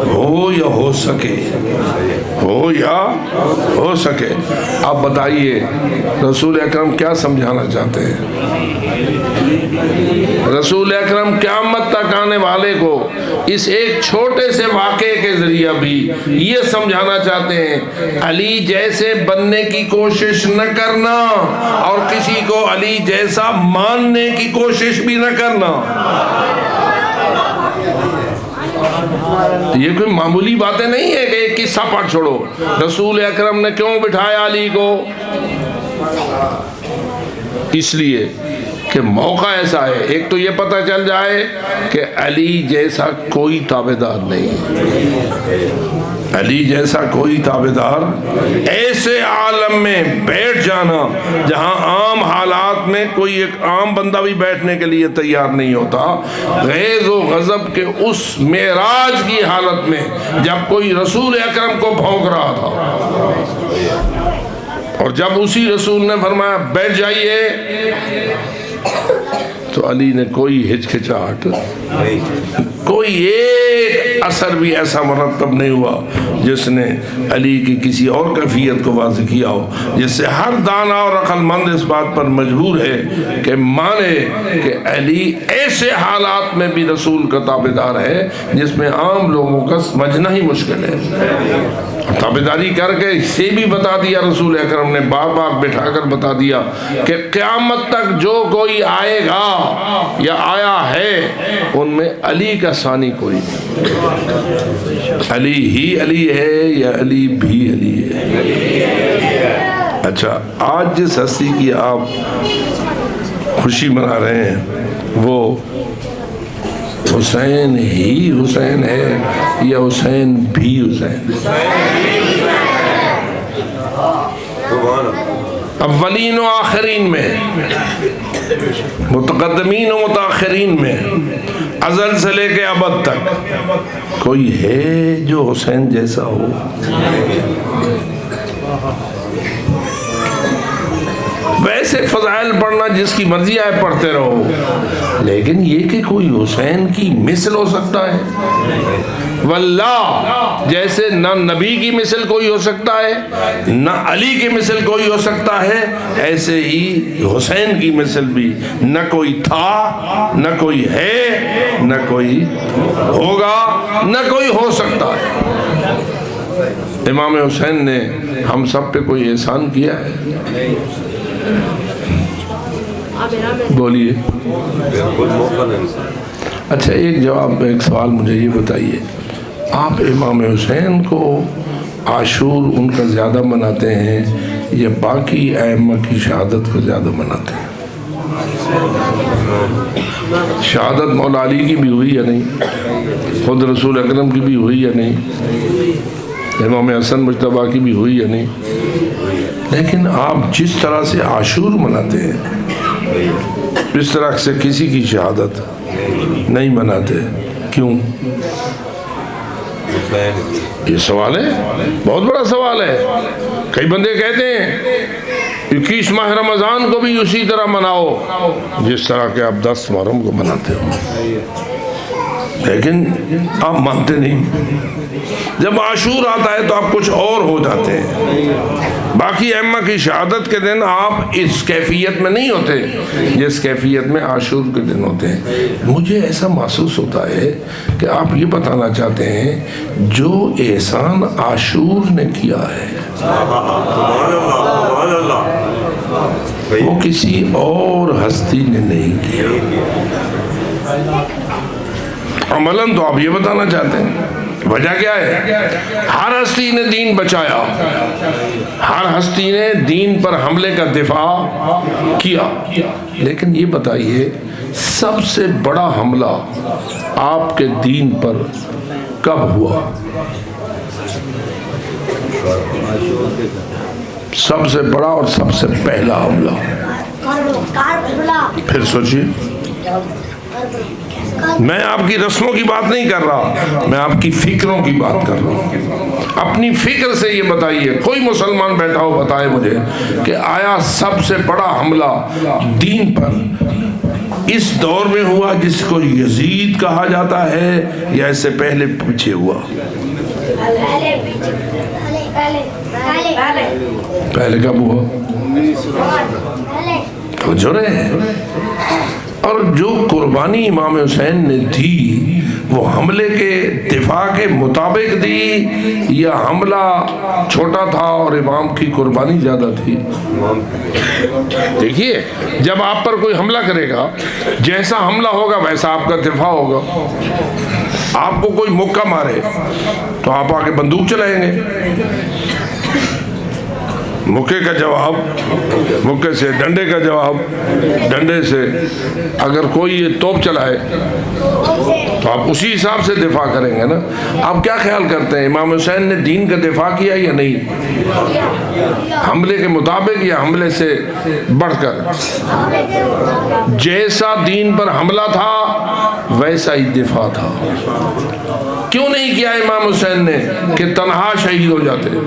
ہو یا ہو سکے. آپ بتائیے رسول اکرم کیا سمجھانا چاہتے ہیں؟ رسول اکرم قیامت تک آنے والے کو اس ایک چھوٹے سے واقعے کے ذریعہ بھی یہ سمجھانا چاہتے ہیں علی جیسے بننے کی کوشش نہ کرنا اور کسی کو علی جیسا ماننے کی کوشش بھی نہ کرنا. یہ کوئی معمولی باتیں نہیں ہے کہ ایک قصہ پڑھ چھوڑو. رسول اکرم نے کیوں بٹھایا علی کو؟ اس لیے کہ موقع ایسا ہے ایک تو یہ پتہ چل جائے کہ علی جیسا کوئی تابعدار نہیں. علی جیسا کوئی تابعدار ایسے عالم میں بیٹھ جانا جہاں عام حالات میں کوئی ایک عام بندہ بھی بیٹھنے کے لیے تیار نہیں ہوتا. غیظ و غضب کے اس معراج کی حالت میں جب کوئی رسول اکرم کو بھونک رہا تھا اور جب اسی رسول نے فرمایا بیٹھ جائیے تو علی نے کوئی ہچکچاہٹ کوئی ایک اثر بھی ایسا مرتب نہیں ہوا جس نے علی کی کسی اور کیفیت کو واضح کیا ہو جس سے ہر دانا اور عقل مند اس بات پر مجبور ہے کہ مانے کہ علی ایسے حالات میں بھی رسول کا تابعدار ہے جس میں عام لوگوں کا سمجھنا ہی مشکل ہے. تابعداری کر کے اسے بھی بتا دیا رسول اکرم نے بار بار بٹھا کر بتا دیا کہ قیامت تک جو کوئی آئے گا یا آیا ہے ان میں علی کا ثانی کوئی نہیں. علی ہی علی ہے یا علی بھی علی ہے؟ اچھا آج جس ہستی کی آپ خوشی منا رہے ہیں وہ حسین ہی حسین ہے یا حسین بھی حسین ہے؟ اولین و آخرین میں، متقدمین و متاخرین میں، ازل سے لے کے ابد تک کوئی ہے جو حسین جیسا ہو؟ ویسے فضائل پڑھنا جس کی مرضی آئے پڑھتے رہو، لیکن یہ کہ کوئی حسین کی مثل ہو سکتا ہے؟ واللہ جیسے نہ نبی کی مثل کوئی ہو سکتا ہے نہ علی کی مثل کوئی ہو سکتا ہے، ایسے ہی حسین کی مثل بھی نہ کوئی تھا، نہ کوئی ہے، نہ کوئی ہوگا، نہ کوئی ہو سکتا ہے۔ امام حسین نے ہم سب پہ کوئی احسان کیا ہے؟ بولیے۔ اچھا ایک جواب، ایک سوال مجھے یہ بتائیے، آپ امام حسین کو عاشور ان کا زیادہ مناتے ہیں یا باقی ائمہ کی شہادت کو زیادہ مناتے ہیں؟ شہادت مولا علی کی بھی ہوئی یا نہیں؟ خود رسول اکرم کی بھی ہوئی یا نہیں؟ امام حسن مجتبیٰ کی بھی ہوئی یا نہیں؟ لیکن آپ جس طرح سے عاشور مناتے ہیں اس طرح سے کسی کی شہادت نہیں مناتے، کیوں؟ یہ سوال ہے، بہت بڑا سوال ہے۔ کئی بندے کہتے ہیں 21 ماہ رمضان کو بھی اسی طرح مناؤ جس طرح کہ آپ 10 محرم کو مناتے ہو، لیکن آپ مانتے نہیں۔ جب عاشور آتا ہے تو آپ کچھ اور ہو جاتے ہیں۔ باقی ائمہ کی شہادت کے دن آپ اس کیفیت میں نہیں ہوتے جس کیفیت میں عاشور کے دن ہوتے ہیں۔ مجھے ایسا محسوس ہوتا ہے کہ آپ یہ بتانا چاہتے ہیں جو احسان عاشور نے کیا ہے وہ کسی اور ہستی نے نہیں کیا۔ عملاً تو آپ یہ بتانا چاہتے ہیں۔ وجہ کیا ہے؟ ہر ہستی نے دین بچایا، ہر ہستی نے دین پر حملے کا دفاع کیا، لیکن یہ بتائیے سب سے بڑا حملہ آپ کے دین پر کب ہوا؟ سب سے بڑا اور سب سے پہلا حملہ، پھر سوچیے۔ میں آپ کی رسموں کی بات نہیں کر رہا، میں آپ کی فکروں کی بات کر رہا ہوں۔ اپنی فکر سے یہ بتائیے، کوئی مسلمان بیٹھا ہو بتائے مجھے کہ آیا سب سے بڑا حملہ دین پر اس دور میں ہوا جس کو یزید کہا جاتا ہے یا اس سے پہلے پیچھے ہوا؟ پہلے کب ہوا؟ توجہ رہے۔ اور جو قربانی امام حسین نے دی وہ حملے کے دفاع کے مطابق دی یا حملہ چھوٹا تھا اور امام کی قربانی زیادہ تھی؟ دیکھیے جب آپ پر کوئی حملہ کرے گا جیسا حملہ ہوگا ویسا آپ کا دفاع ہوگا۔ آپ کو کوئی مکہ مارے تو آپ آگے بندوق چلائیں گے، مکے کا جواب مکے سے، ڈنڈے کا جواب ڈنڈے سے۔ اگر کوئی یہ توپ چلائے تو آپ اسی حساب سے دفاع کریں گے نا۔ آپ کیا خیال کرتے ہیں امام حسین نے دین کا دفاع کیا یا نہیں؟ حملے کے مطابق یا حملے سے بڑھ کر؟ جیسا دین پر حملہ تھا ویسا ہی دفاع تھا۔ کیوں نہیں کیا امام حسین نے کہ تنہا شہید ہو جاتے؟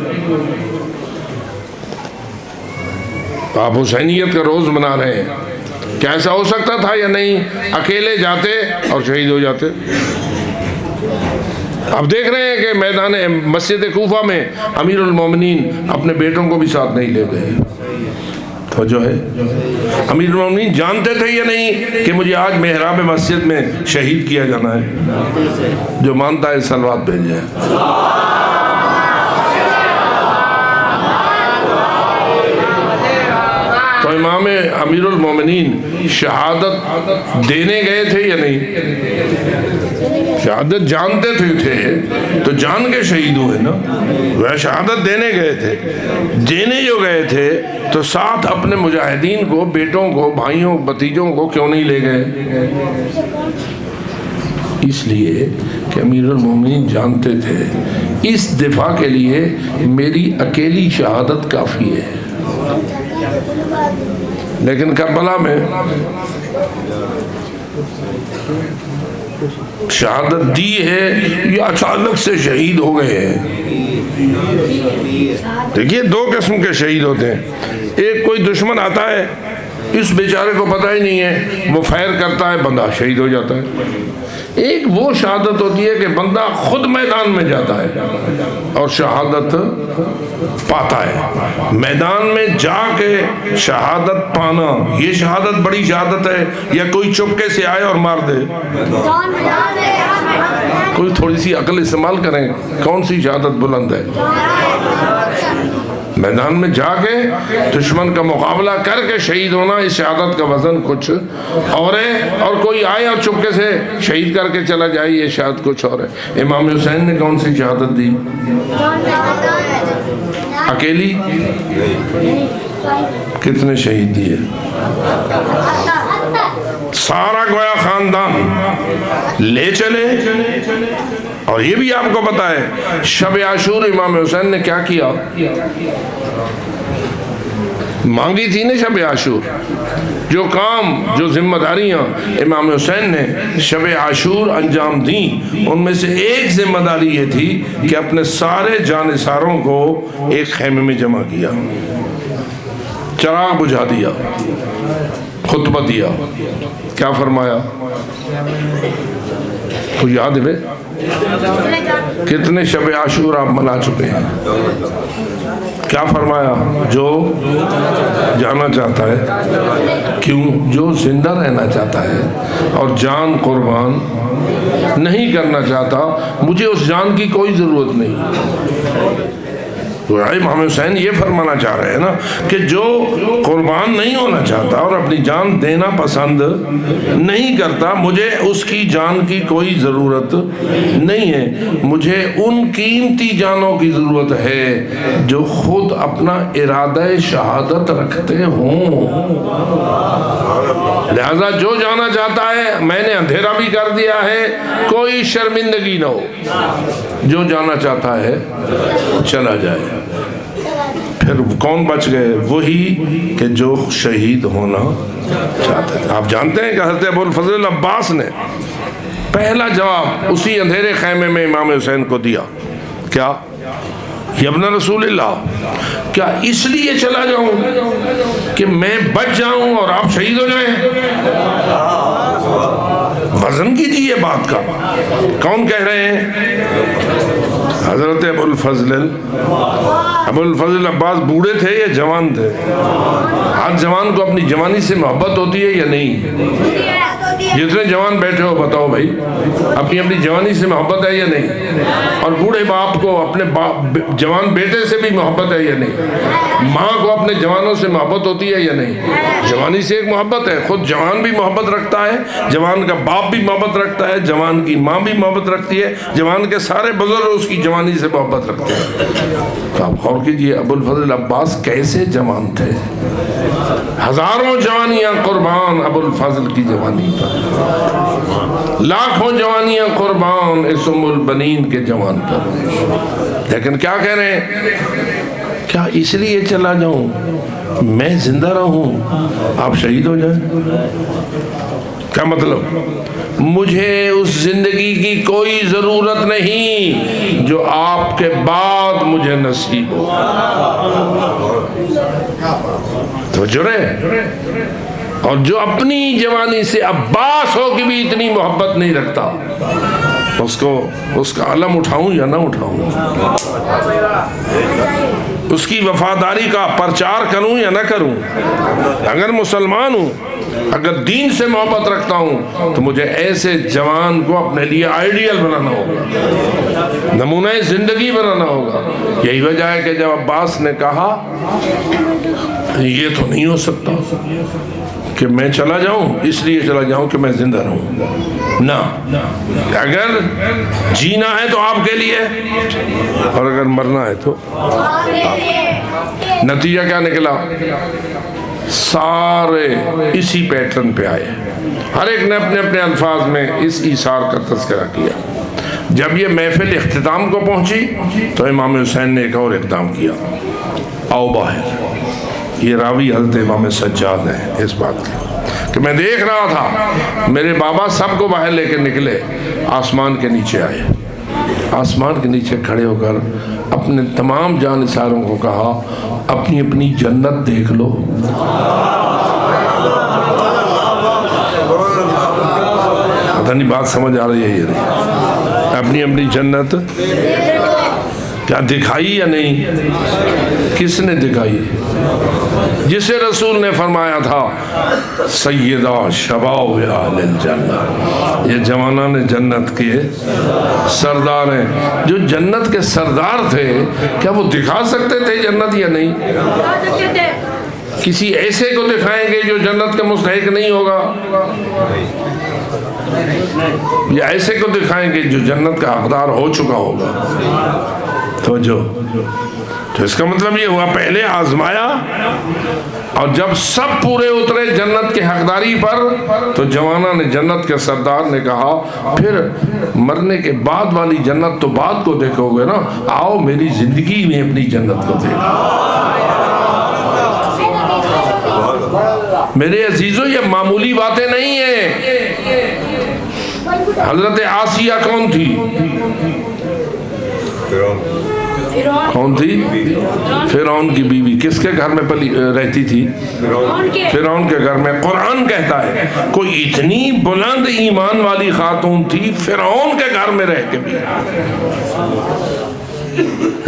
آپ حسینیت کا روز منا رہے ہیں، کیا ایسا ہو سکتا تھا یا نہیں؟ اکیلے جاتے اور شہید ہو جاتے۔ آپ دیکھ رہے ہیں کہ میدان مسجد کوفہ میں امیر المومنین اپنے بیٹوں کو بھی ساتھ نہیں لے گئے۔ تو جو ہے امیر المومنین جانتے تھے یا نہیں کہ مجھے آج محراب مسجد میں شہید کیا جانا ہے؟ جو مانتا ہے صلوات بھیجے۔ تو امام امیر المومنین شہادت دینے گئے تھے یا نہیں؟ شہادت جانتے تھے تو جان کے شہید ہوئے نا۔ وہ شہادت دینے گئے تھے، دینے جو گئے تھے تو ساتھ اپنے مجاہدین کو، بیٹوں کو، بھائیوں، بھتیجوں کو کیوں نہیں لے گئے؟ اس لیے کہ امیر المومنین جانتے تھے اس دفاع کے لیے میری اکیلی شہادت کافی ہے۔ لیکن کربلا میں شہادت دی ہے یا اچانک سے شہید ہو گئے ہیں؟ دیکھیے دو قسم کے شہید ہوتے ہیں. ایک کوئی دشمن آتا ہے، اس بیچارے کو پتہ ہی نہیں ہے، وہ فائر کرتا ہے، بندہ شہید ہو جاتا ہے. ایک وہ شہادت ہوتی ہے کہ بندہ خود میدان میں جاتا ہے اور شہادت پاتا ہے. میدان میں جا کے شہادت پانا، یہ شہادت بڑی شہادت ہے یا کوئی چپکے سے آئے اور مار دے؟ کوئی تھوڑی سی عقل استعمال کریں، کون سی شہادت بلند ہے؟ میدان میں جا کے دشمن کا مقابلہ کر کے شہید ہونا، اس شہادت کا وزن کچھ اور ہے. اور کوئی آئے اور چپکے سے شہید کر کے چلا جائے، یہ شہادت کچھ اور ہے. امام حسین نے کون سی شہادت دی؟ اکیلی؟ کتنے شہید دیے؟ سارا گویا خاندان لے چلے. اور یہ بھی آپ کو پتا ہے شب عاشور امام حسین نے کیا کیا؟ مانگی تھی نا شب عاشور. جو کام، جو ذمہ داریاں امام حسین نے شب عاشور انجام دیں، ان میں سے ایک ذمہ داری یہ تھی کہ اپنے سارے جانثاروں کو ایک خیمے میں جمع کیا، چراغ بجھا دیا، خطبہ دیا. کیا فرمایا؟ تو یاد ہے کتنے شب عاشور آپ منا چکے ہیں؟ کیا فرمایا؟ جو جانا چاہتا ہے، کیوں؟ جو زندہ رہنا چاہتا ہے اور جان قربان نہیں کرنا چاہتا، مجھے اس جان کی کوئی ضرورت نہیں. تو امام حسین یہ فرمانا چاہ رہے ہیں نا کہ جو قربان نہیں ہونا چاہتا اور اپنی جان دینا پسند نہیں کرتا، مجھے اس کی جان کی کوئی ضرورت نہیں ہے. مجھے ان قیمتی جانوں کی ضرورت ہے جو خود اپنا ارادہ شہادت رکھتے ہوں. لہذا جو جانا چاہتا ہے، میں نے اندھیرا بھی کر دیا ہے، کوئی شرمندگی نہ ہو. جو جانا چاہتا ہے چلا جائے. پھر کون بچ گئے؟ وہی کہ جو شہید ہونا چاہتے تھے. آپ جانتے ہیں کہ حضرت ابو الفضل عباس نے پہلا جواب اسی اندھیرے خیمے میں امام حسین کو دیا. کیا؟ یا ابن رسول اللہ، کیا اس لیے چلا جاؤں کہ میں بچ جاؤں اور آپ شہید ہو جائیں؟ وزن کیجیے بات کا. کون کہہ رہے ہیں؟ حضرت ابو الفضل عباس بوڑھے تھے یا جوان تھے؟ ہر جوان کو اپنی جوانی سے محبت ہوتی ہے یا نہیں؟ جتنے جوان بیٹھے ہو بتاؤ بھائی، اپنی اپنی جوانی سے محبت ہے یا نہیں؟ اور بوڑھے باپ کو اپنے جوان بیٹے سے بھی محبت ہے یا نہیں؟ ماں کو اپنے جوانوں سے محبت ہوتی ہے یا نہیں؟ جوانی سے ایک محبت ہے. خود جوان بھی محبت رکھتا ہے، جوان کا باپ بھی محبت رکھتا ہے، جوان کی ماں بھی محبت رکھتی ہے، جوان کے سارے بزرگ اس کی جوانی سے محبت رکھتے ہیں. تو آپ غور کیجئے ابو الفضل عباس کیسے جوان تھے. ہزاروں جوانیاں قربان ابو الفضل کی جوانی پر، لاکھوں جوانیاں قربان اس ام البنین کے جوان پر. لیکن کیا کہہ رہے ہیں؟ کیا اس لیے چلا جاؤں میں زندہ رہوں آپ شہید ہو جائیں؟ کیا مطلب؟ مجھے اس زندگی کی کوئی ضرورت نہیں جو آپ کے بعد مجھے نصیب ہو. تو جرے. اور جو اپنی جوانی سے عباس ہو کے بھی اتنی محبت نہیں رکھتا، اس کا علم اٹھاؤں یا نہ اٹھاؤں؟ اس کی وفاداری کا پرچار کروں یا نہ کروں؟ اگر مسلمان ہوں، اگر دین سے محبت رکھتا ہوں، تو مجھے ایسے جوان کو اپنے لیے آئیڈیل بنانا ہوگا، نمونہ زندگی بنانا ہوگا. یہی وجہ ہے کہ جب عباس نے کہا یہ تو نہیں ہو سکتا کہ میں چلا جاؤں، اس لیے چلا جاؤں کہ میں زندہ رہوں، نہ، اگر جینا ہے تو آپ کے لیے اور اگر مرنا ہے تو نتیجہ کیا نکلا؟ سارے اسی پیٹرن پہ آئے. ہر ایک نے اپنے اپنے الفاظ میں اس ایثار کا تذکرہ کیا. جب یہ محفل اختتام کو پہنچی تو امام حسین نے ایک اور اقدام کیا. آؤ باہر. یہ راوی حضرت امام سجاد ہیں اس بات کی کہ میں دیکھ رہا تھا میرے بابا سب کو باہر لے کے نکلے، آسمان کے نیچے آئے، آسمان کے نیچے کھڑے ہو کر اپنے تمام جانثاروں کو کہا اپنی اپنی جنت دیکھ لو۔ پتہ نہیں بات سمجھ آ رہی ہے یہ نہیں؟ اپنی اپنی جنت کیا دکھائی یا نہیں؟ کس نے دکھائی؟ جسے رسول نے فرمایا تھا سیدہ شباب اہل الجنہ، یہ جوانان جنت کے سردار ہیں۔ جو جنت کے سردار تھے کیا وہ دکھا سکتے تھے جنت یا نہیں؟ کسی ایسے کو دکھائیں گے جو جنت کا مستحق نہیں ہوگا، یا ایسے کو دکھائیں گے جو جنت کا حقدار ہو چکا ہوگا؟ تو اس کا مطلب یہ ہوا پہلے آزمایا، اور جب سب پورے اترے جنت کے حقداری پر تو جوانان نے جنت کے سردار نے کہا پھر مرنے کے بعد والی جنت تو بعد کو دیکھو گے نا، آؤ میری زندگی میں اپنی جنت کو دیکھو۔ میرے عزیزوں یہ معمولی باتیں نہیں ہیں۔ حضرت آسیہ کون تھی؟ کون تھی؟ فرعون کی بیوی۔ کس کے گھر میں رہتی تھی؟ فرعون کے گھر میں۔ قرآن کہتا ہے کوئی اتنی بلند ایمان والی خاتون تھی فرعون کے گھر میں رہ کے بھی،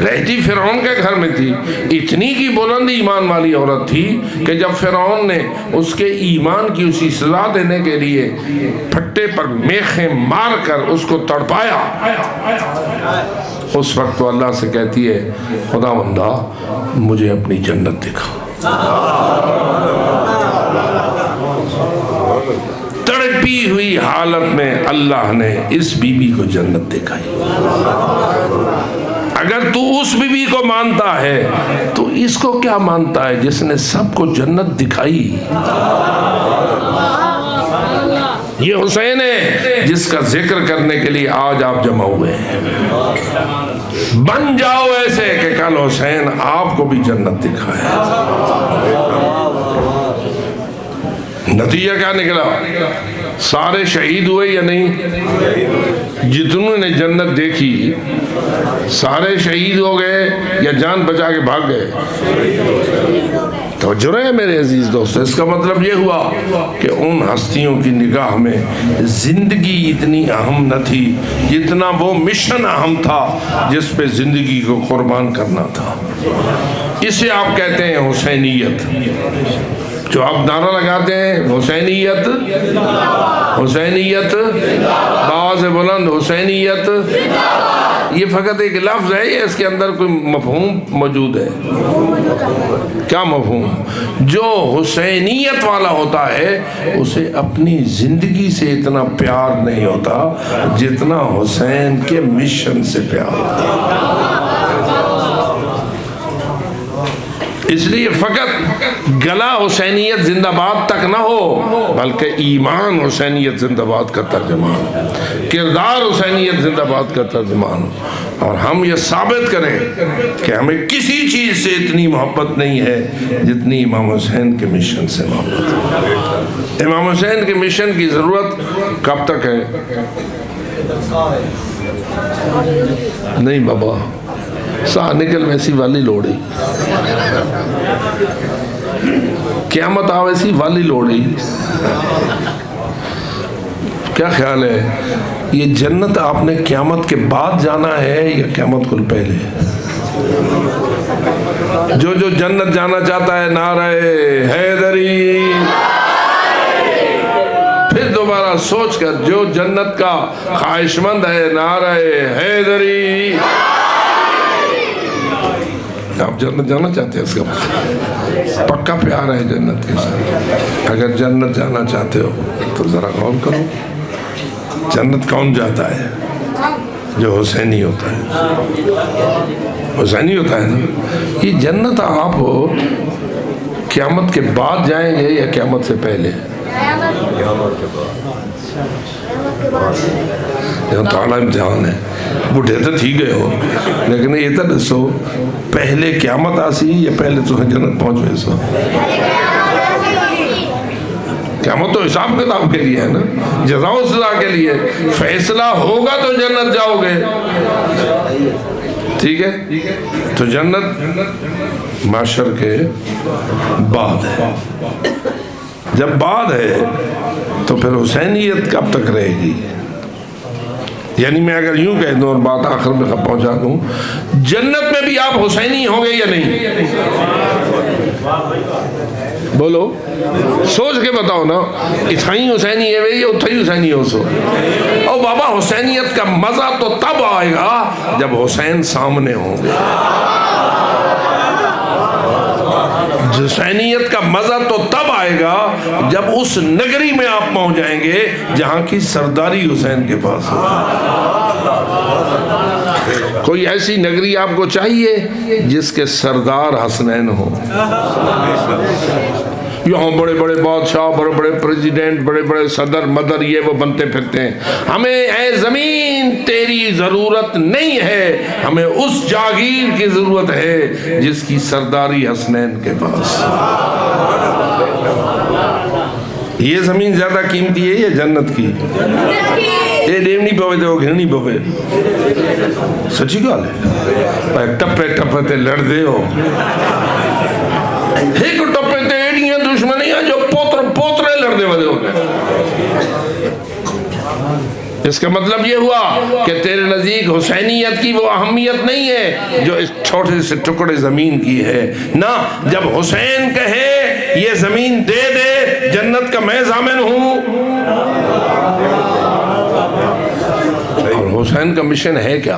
رہتی فرعون کے گھر میں تھی، اتنی کی بلند ایمان والی عورت تھی کہ جب فرعون نے اس کے ایمان کی اسی سزا دینے کے لیے پھٹے پر میخیں مار کر اس کو تڑپایا، اس وقت تو اللہ سے کہتی ہے خدا بندہ مجھے اپنی جنت دکھا۔ تڑپی ہوئی حالت میں اللہ نے اس بی بی کو جنت دکھائی۔ اگر تو اس بی بی کو مانتا ہے تو اس کو کیا مانتا ہے جس نے سب کو جنت دکھائی؟ یہ حسین ہے جس کا ذکر کرنے کے لیے آج آپ جمع ہوئے ہیں۔ بن جاؤ ایسے کہ کل حسین آپ کو بھی جنت دکھائے۔ نتیجہ کیا نکلا؟ سارے شہید ہوئے یا نہیں؟ جتنوں نے جنت دیکھی سارے شہید ہو گئے یا جان بچا کے بھاگ گئے؟ توجہ رہے میرے عزیز دوستو، اس کا مطلب یہ ہوا کہ ان ہستیوں کی نگاہ میں زندگی اتنی اہم نہ تھی جتنا وہ مشن اہم تھا جس پہ زندگی کو قربان کرنا تھا۔ اسے آپ کہتے ہیں حسینیت۔ جو آپ نعرہ لگاتے ہیں حسینیت، حسینیت، باز بلند حسینیت، یہ فقط ایک لفظ ہے یا اس کے اندر کوئی مفہوم موجود ہے؟ کیا مفہوم؟ جو حسینیت والا ہوتا ہے اسے اپنی زندگی سے اتنا پیار نہیں ہوتا جتنا حسین کے مشن سے پیار ہوتا ہے۔ اس لیے فقط گلا حسینیت زندہ باد تک نہ ہو بلکہ ایمان حسینیت زندہ باد کا ترجمان ہو، کردار حسینیت زندہ باد کا ترجمان ہو، اور ہم یہ ثابت کریں کہ ہمیں کسی چیز سے اتنی محبت نہیں ہے جتنی امام حسین کے مشن سے محبت ہے۔ امام حسین کے مشن کی ضرورت کب تک ہے؟ نہیں بابا، ساہ نکل ویسی والی لوڑی، قیامت آ ویسی والی لوڑی۔ کیا خیال ہے یہ جنت آپ نے قیامت کے بعد جانا ہے یا قیامت کو پہلے؟ جو جو جنت جانا چاہتا ہے نعرہ حیدری، پھر دوبارہ سوچ کر جو جنت کا خواہش مند ہے نعرہ حیدری۔ آپ جنت جانا چاہتے ہیں، اس کا مطلب پکا پیار ہے جنت کے ساتھ۔ اگر جنت جانا چاہتے ہو تو ذرا غور کرو، جنت کون جاتا ہے؟ جو حسینی ہوتا ہے، حسینی ہوتا ہے نا۔ یہ جنت آپ قیامت کے بعد جائیں گے یا قیامت سے پہلے؟ تھوڑا امتحان ہے بڑھے تو ٹھیک ہے ہو لیکن یہ تو دسو پہلے قیامت آسی یا پہلے تو جنت پہنچ گئے سو قیامت تو حساب کتاب کے لیے ہے نا جزا و سزا کے لیے فیصلہ ہوگا تو جنت جاؤ گے ٹھیک ہے تو جنت معاشر کے بعد ہے جب بعد ہے تو پھر حسینیت کب تک رہے گی یعنی میں اگر یوں کہہ دوں اور بات آخر میں پہنچا دوں جنت میں بھی آپ حسینی ہوں گے یا نہیں بولو سوچ کے بتاؤ نا اتھائی حسینی ہے یا اتھائی حسینی ہو سو او بابا حسینیت کا مزہ تو تب آئے گا جب حسین سامنے ہوں گے حسینیت کا مزہ تو تب آئے گا جب اس نگری میں آپ پہنچ جائیں گے جہاں کی سرداری حسین کے پاس ہو کوئی ایسی نگری آپ کو چاہیے جس کے سردار حسنین ہو یہاں بڑے بڑے بادشاہ بڑے بڑے پریزیڈنٹ بڑے بڑے صدر مدر یہ وہ بنتے پھرتے ہیں ہمیں اے زمین تیری ضرورت نہیں ہے ہمیں اس جاگیر کی ضرورت ہے جس کی سرداری حسنین کے پاس یہ زمین زیادہ قیمتی ہے یا جنت کی یہ ڈیونی پوے تو گھرنی پوے سچی گال ہے ٹپے ٹپے تے لڑ دے ہو ایک ٹپے تے ایڈیاں دشمنیاں جو پوترے لڑ دے والے ہوتے اس کا مطلب یہ ہوا کہ تیرے نزدیک حسینیت کی وہ اہمیت نہیں ہے جو اس چھوٹے سے ٹکڑے زمین کی ہے نہ جب حسین کہے یہ زمین دے دے جنت کا میں ضامن ہوں اور حسین کا مشن ہے کیا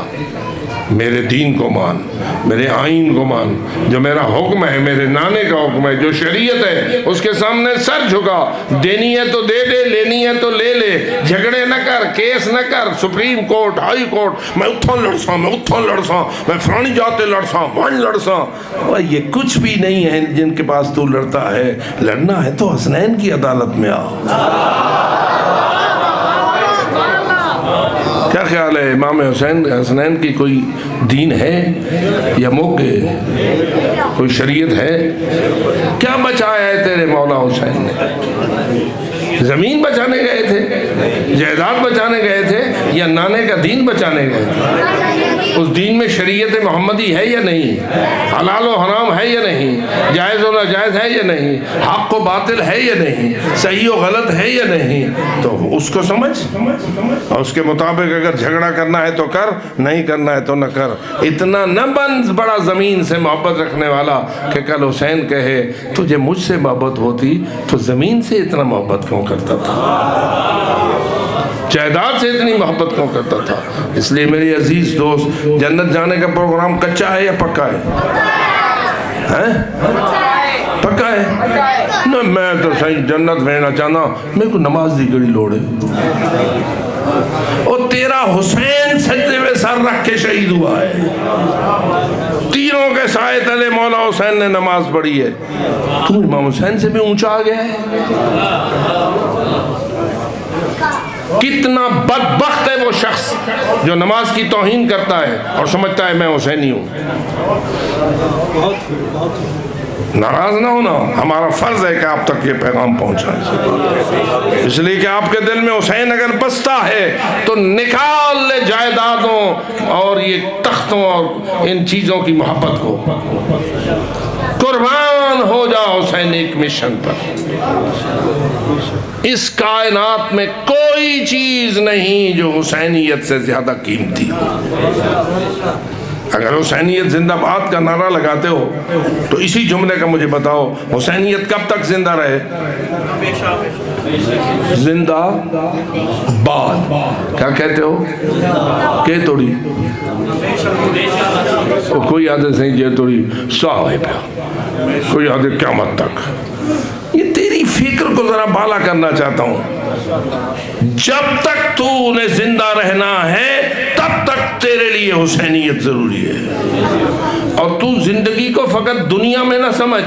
میرے دین کو مان میرے آئین کو مان جو میرا حکم ہے میرے نانے کا حکم ہے جو شریعت ہے اس کے سامنے سر جھکا دینی ہے تو دے دے لینی ہے تو لے لے جھگڑے نہ کر کیس نہ کر سپریم کورٹ ہائی کورٹ میں اتھوں لڑساں میں اتھوں لڑساں میں فلانی جاتے لڑساں وہاں لڑساں یہ کچھ بھی نہیں ہے جن کے پاس تو لڑتا ہے لڑنا ہے تو حسنین کی عدالت میں آ کیا خیال ہے امام حسنین کی کوئی دین ہے یا موقع کوئی شریعت ہے کیا بچایا ہے تیرے مولا حسین نے زمین بچانے گئے تھے جائیداد بچانے گئے تھے یا نانے کا دین بچانے گئے تھے اس دین میں شریعت محمدی ہے یا نہیں حلال و حرام ہے یا نہیں جائز و ناجائز ہے یا نہیں حق و باطل ہے یا نہیں صحیح و غلط ہے یا نہیں تو اس کو سمجھ اور اس کے مطابق اگر جھگڑا کرنا ہے تو کر نہیں کرنا ہے تو نہ کر اتنا نہ بن بڑا زمین سے محبت رکھنے والا کہ کل حسین کہے تجھے مجھ سے محبت ہوتی تو زمین سے اتنا محبت کیوں کرتا تھا جائیداد سے اتنی محبت کیوں کرتا تھا اس لیے میری عزیز دوست جنت جانے کا پروگرام کچا ہے یا پکا ہے پکا ہے نہ میں تو صحیح جنت بھیجنا چاہنا میرے کو نماز دی گڑی لوڑ ہے اور تیرا حسین سجدے میں سر رکھ کے شہید ہوا ہے تیروں کے سائے تلے مولا حسین نے نماز پڑھی ہے تو امام حسین سے بھی اونچا آ گیا ہے کتنا بدبخت ہے وہ شخص جو نماز کی توہین کرتا ہے اور سمجھتا ہے میں حسینی ہوں ناراض نہ ہونا ہمارا فرض ہے کہ آپ تک یہ پیغام پہنچائیں اس لیے کہ آپ کے دل میں حسین اگر بستا ہے تو نکال لے جائیدادوں اور یہ تختوں اور ان چیزوں کی محبت کو قربان ہو جا حسین ایک مشن پر اس کائنات میں کوئی چیز نہیں جو حسینیت سے زیادہ قیمتی ہو اگر حسینیت زندہ باد کا نعرہ لگاتے ہو تو اسی جملے کا مجھے بتاؤ حسینیت کب تک زندہ رہے زندہ باد کیا کہتے ہو کہ توڑی کوئی آدھے صحیح جے توڑی ساہے پہ کوئی آدھے قیامت تک یہ تیری فکر کو ذرا بالا کرنا چاہتا ہوں جب تک تو انہیں زندہ رہنا ہے تب تک تیرے لیے حسینیت ضروری ہے اور تو زندگی کو فقط دنیا میں نہ سمجھ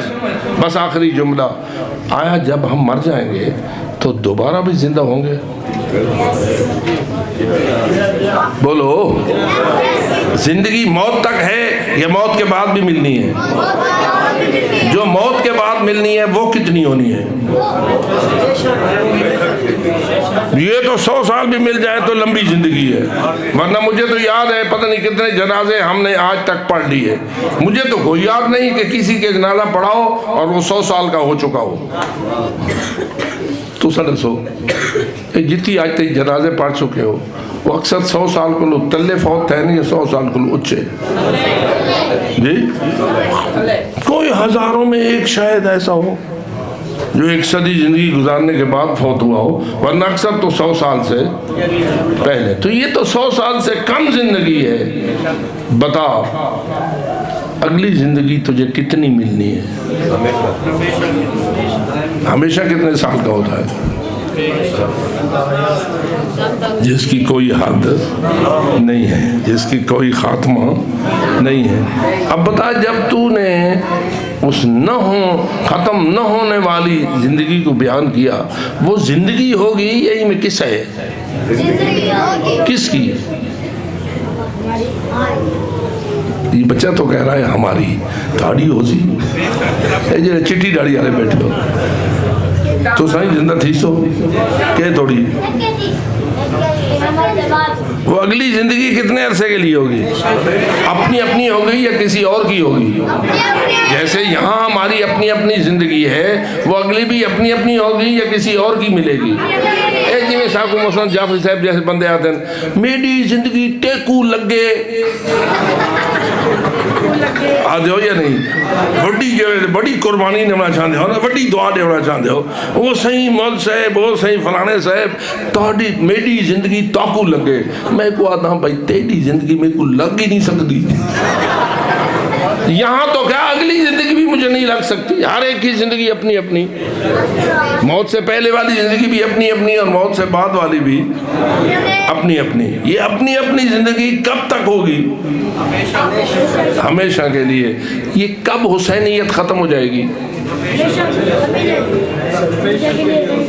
بس آخری جملہ آیا جب ہم مر جائیں گے تو دوبارہ بھی زندہ ہوں گے؟ بولو، زندگی موت تک ہے یا موت کے بعد بھی ملنی ہے؟ جو موت کے بعد ملنی ہے وہ کتنی ہونی ہے؟ یہ تو 100 سال بھی مل جائے تو لمبی زندگی ہے، ورنہ مجھے تو یاد ہے پتہ نہیں کتنے جنازے ہم نے آج تک پڑھ لیے، مجھے تو کوئی یاد نہیں کہ کسی کے جنازہ پڑھاؤ اور وہ 100 سال کا ہو چکا ہو۔ تو سو جتنی آج تک جنازے پڑھ چکے ہو وہ اکثر 100 سال کو لو تلے فوت تھے نہیں، 100 سال کو لو اچھے جی، کوئی ہزاروں میں ایک شاید ایسا ہو جو 1 صدی زندگی گزارنے کے بعد فوت ہوا ہو، ورنہ اکثر تو 100 سال سے پہلے۔ تو یہ تو 100 سال سے کم زندگی ہے، بتا اگلی زندگی تجھے کتنی ملنی ہے؟ ہمیشہ کتنے سال کا ہوتا ہے؟ جس کی کوئی حد نہیں ہے، جس کی کوئی خاتمہ نہیں ہے۔ اب بتا، جب تو نے اس ختم نہ ہونے والی زندگی کو بیان کیا، وہ زندگی ہوگی یہی میں کس ہے؟ کس کی؟ یہ بچہ تو کہہ رہا ہے ہماری داڑھی ہو سی چٹی داڑھی والے بیٹھے ہو تو سائیں زندہ تھی سو کہ تھوڑی وہ اگلی زندگی کتنے عرصے کے لیے ہوگی؟ اپنی اپنی ہوگی یا کسی اور کی ہوگی؟ جیسے یہاں ہماری اپنی اپنی زندگی ہے، وہ اگلی بھی اپنی اپنی ہوگی یا کسی اور کی ملے گی؟ جی میں صاحب کو مثلا جعفری صاحب جیسے بندے آتے ہیں، میری زندگی ٹیکو لگے آدھے ہو یا نہیں، بڑی قربانی دینا چاہتے ہو، بڑی دعا دینا چاہتے ہو، وہ صحیح مول صاحب، وہ صحیح فلانے صاحب، میری زندگی تاکو لگے۔ میں کو آتا ہوں بھائی تیری زندگی میں کو لگ ہی نہیں سکتی، یہاں تو کیا اگلی زندگی بھی مجھے نہیں لگ سکتی، ہر ایک کی زندگی اپنی اپنی، موت سے پہلے والی زندگی بھی اپنی اپنی اور موت سے بعد والی بھی اپنی اپنی۔ یہ اپنی اپنی زندگی کب تک ہوگی؟ ہمیشہ کے لیے۔ یہ کب حسینیت ختم ہو جائے گی؟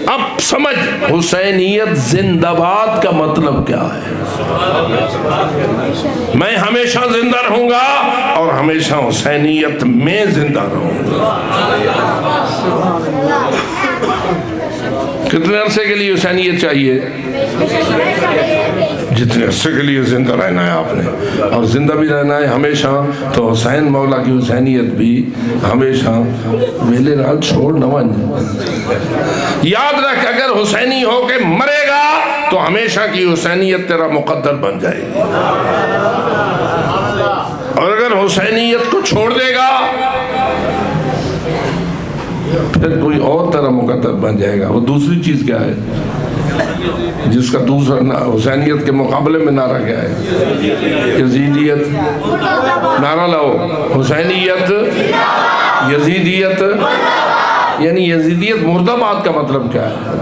اب سمجھ حسینیت زندہ باد کا مطلب کیا ہے۔ میں ہمیشہ زندہ رہوں گا اور ہمیشہ حسینیت میں زندہ رہوں گا۔ کتنے عرصے کے لیے حسینیت چاہیے؟ جتنے عرصے کے لیے زندہ رہنا ہے آپ نے، اور زندہ بھی رہنا ہے ہمیشہ، تو حسین مولا کی حسینیت بھی ہمیشہ ویلے رات چھوڑ نہ ون۔ یاد رکھ، اگر حسینی ہو کے مرے گا تو ہمیشہ کی حسینیت تیرا مقدر بن جائے گی، اور اگر حسینیت کو چھوڑ دے گا پھر کوئی اور طرح مقدر بن جائے گا۔ وہ دوسری چیز کیا ہے جس کا دوسرا حسینیت کے مقابلے میں نعرہ کیا ہے؟ یزیدیت۔ نعرہ لاؤ، حسینیت، یزیدیت، یعنی یزیدیت مرد آباد کا مطلب کیا ہے؟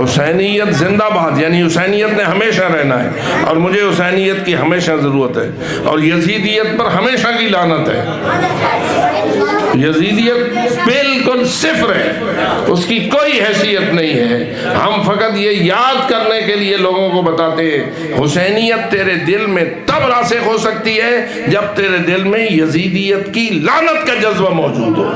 حسینیت زندہ باد، یعنی حسینیت نے ہمیشہ رہنا ہے اور مجھے حسینیت کی ہمیشہ ضرورت ہے، اور یزیدیت پر ہمیشہ کی لعنت ہے۔ یزیدیت بالکل صفر ہے، اس کی کوئی حیثیت نہیں ہے۔ ہم فقط یہ یاد کرنے کے لیے لوگوں کو بتاتے ہیں حسینیت تیرے دل میں تب راسخ ہو سکتی ہے جب تیرے دل میں یزیدیت کی لعنت کا جذبہ موجود ہو،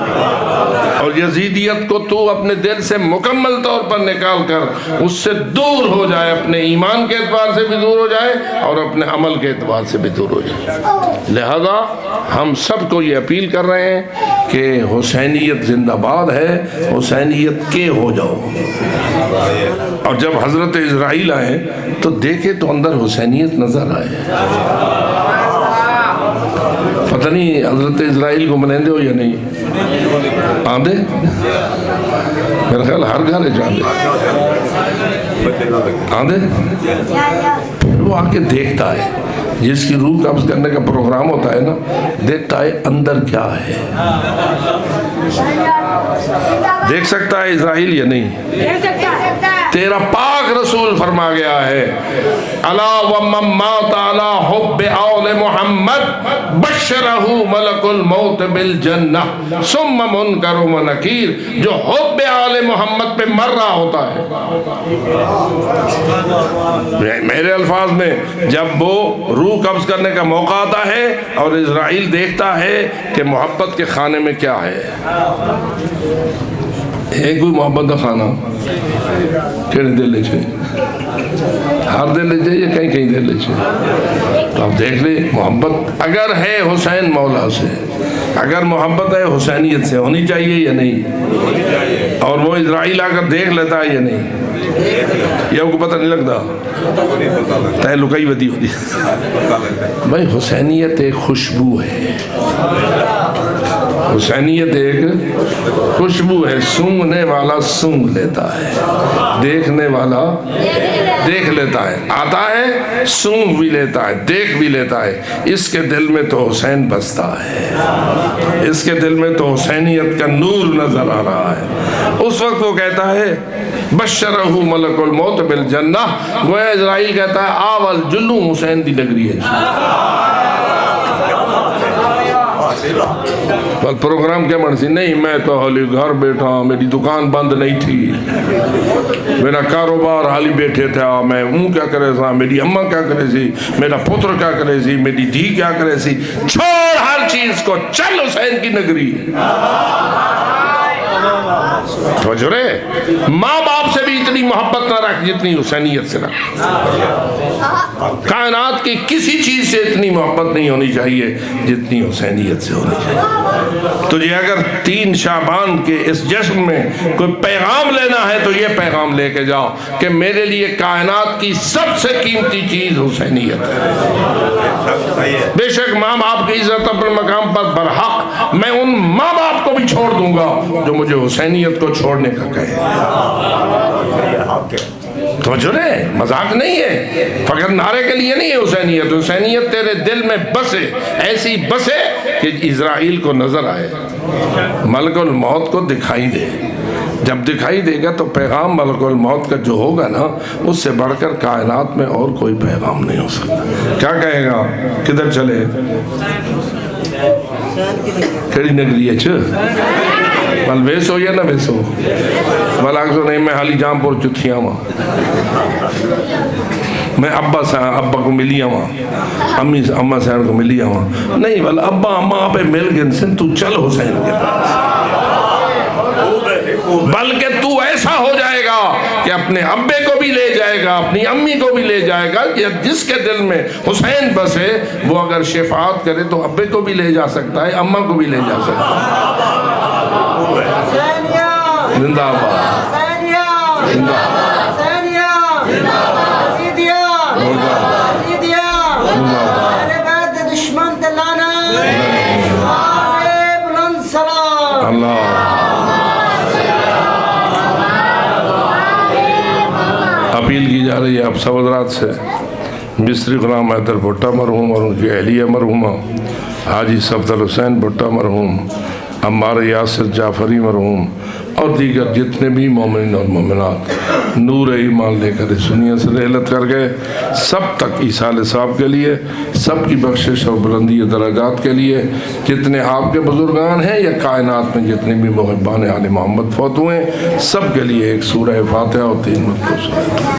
اور یزیدیت کو تو اپنے دل سے مکمل طور پر نکال کر اس سے دور ہو جائے، اپنے ایمان کے اعتبار سے بھی دور ہو جائے اور اپنے عمل کے اعتبار سے بھی دور ہو جائے۔ لہذا ہم سب کو یہ اپیل کر رہے ہیں کہ حسینیت زندہ باد ہے، حسینیت کے ہو جاؤ۔ اور جب حضرت اسرائیل آئے تو دیکھے تو اندر حسینیت نظر آئے۔ پتہ نہیں حضرت اسرائیل کو منیندے ہو یا نہیں؟ آندے میرا خیال ہر گھر ہے جاندے آندے۔ پھر وہ آ کے دیکھتا ہے، جس کی روح قبض کرنے کا پروگرام ہوتا ہے نا، دیکھتا ہے اندر کیا ہے۔ دیکھ سکتا ہے اسرائیل یا نہیں؟ تیرا پاک رسول فرما گیا ہے الا ومن مات علی حب آل محمد بشرہ ملک الموت بالجنہ ثم منکر و نکیر. جو حب آل محمد پہ مر رہا ہوتا ہے، میرے الفاظ میں، جب وہ روح قبض کرنے کا موقع آتا ہے اور اسرائیل دیکھتا ہے کہ محبت کے کھانے میں کیا ہے، ایک کوئی محبت کا کھانا کہنے دل لے چھے، ہر دل لے چھے یا کہیں کہیں دل لے چھے. تو آپ دیکھ لیں محبت اگر ہے حسین مولا سے، اگر محبت ہے حسینیت سے ہونی چاہیے یا نہیں، اور وہ اسرائیل آ کر دیکھ لیتا ہے یا نہیں، یہ آپ کو پتہ نہیں لگتا، تہ لکائی ودی ہوتی. بھائی حسینیت ایک خوشبو ہے، حسینیت ایک خوشبو ہے، سونگنے والا سونگ لیتا ہے، دیکھنے والا دیکھ لیتا ہے، آتا ہے سونگ بھی لیتا ہے، دیکھ بھی لیتا ہے. اس کے دل میں تو حسین بستا ہے، اس کے دل میں تو حسینیت کا نور نظر آ رہا ہے. اس وقت وہ کہتا ہے بشرہ ملک الموت بالجنہ، گویا اسرائیل کہتا ہے آول جلو حسین دی نگری ہے. بل پروگرام کیا مرسی نہیں، میں تو حالی گھر بیٹھا، میری دکان بند نہیں تھی، میرا کاروبار حالی بیٹھے تھا، میں کیا کرے سا، میری اماں کیا کرے سی، میرا پتر کیا کرے سی، میری دھی کیا کرے سی. چھوڑ ہر چیز کو، چل حسین کی نگری. توجہ رہے، ماں باپ سے بھی اتنی محبت نہ رکھ جتنی حسینیت سے رکھ. کائنات کی کسی چیز سے اتنی محبت نہیں ہونی چاہیے جتنی حسینیت سے ہونی چاہیے. تجھے اگر 3 شعبان کے اس جشن میں کوئی پیغام لینا ہے تو یہ پیغام لے کے جاؤ کہ میرے لیے کائنات کی سب سے قیمتی چیز حسینیت ہے. بے شک ماں باپ کی عزت اپنے مقام پر برحق، میں ان ماں باپ کو بھی چھوڑ دوں گا جو مجھے حسینیت کو چھوڑنے کا کہے. توجہ رہے، مذاق نہیں ہے، فقط نعرے کے لیے نہیں ہے حسینیت. حسینیت تیرے دل میں بسے، ایسی بسے کہ اسرائیل کو نظر آئے، ملک الموت کو دکھائی دے. جب دکھائی دے گا تو پیغام ملک الموت کا جو ہوگا نا، اس سے بڑھ کر کائنات میں اور کوئی پیغام نہیں ہو سکتا. کیا کہے گا، کدھر چلے، کیڑی نگری ہے بل ویسو یا نہ ویسو، بل آگے نہیں میں حالی جام پور چتھیاں ماں، میں ابا کو ملی آواں، اماں سین کو ملی آواں نہیں، بل ابا اماں آپ مل گئے سن، تو چل حسین کے پاس. بلکہ تو ایسا ہو جائے گا کہ اپنے ابے کو بھی لے جائے گا، اپنی امی کو بھی لے جائے گا. جس کے دل میں حسین بسے وہ اگر شفاعت کرے تو ابے کو بھی لے جا سکتا ہے، اماں کو بھی لے جا سکتا ہے. زندہ آباد، زندہ اپیل کی جا رہی ہے اب سب حضرات سے. مصری غلام حیدر بھٹہ مرحوم اور ان کی اہلیہ مرحومہ، حاجی صفدر حسین بھٹہ مرحوم، عمار یاسر جعفری مرحوم، اور دیگر جتنے بھی مومنین اور مومنات نور ایمان لے کر اس دنیا سے رحلت کر گئے، سب تک ایصال ثواب کے لیے، سب کی بخشش اور بلندی درجات کے لیے، جتنے آپ کے بزرگان ہیں یا کائنات میں جتنے بھی محبان آل محمد فوت ہوئے، سب کے لیے ایک سورہ فاتحہ اور 3 مطلب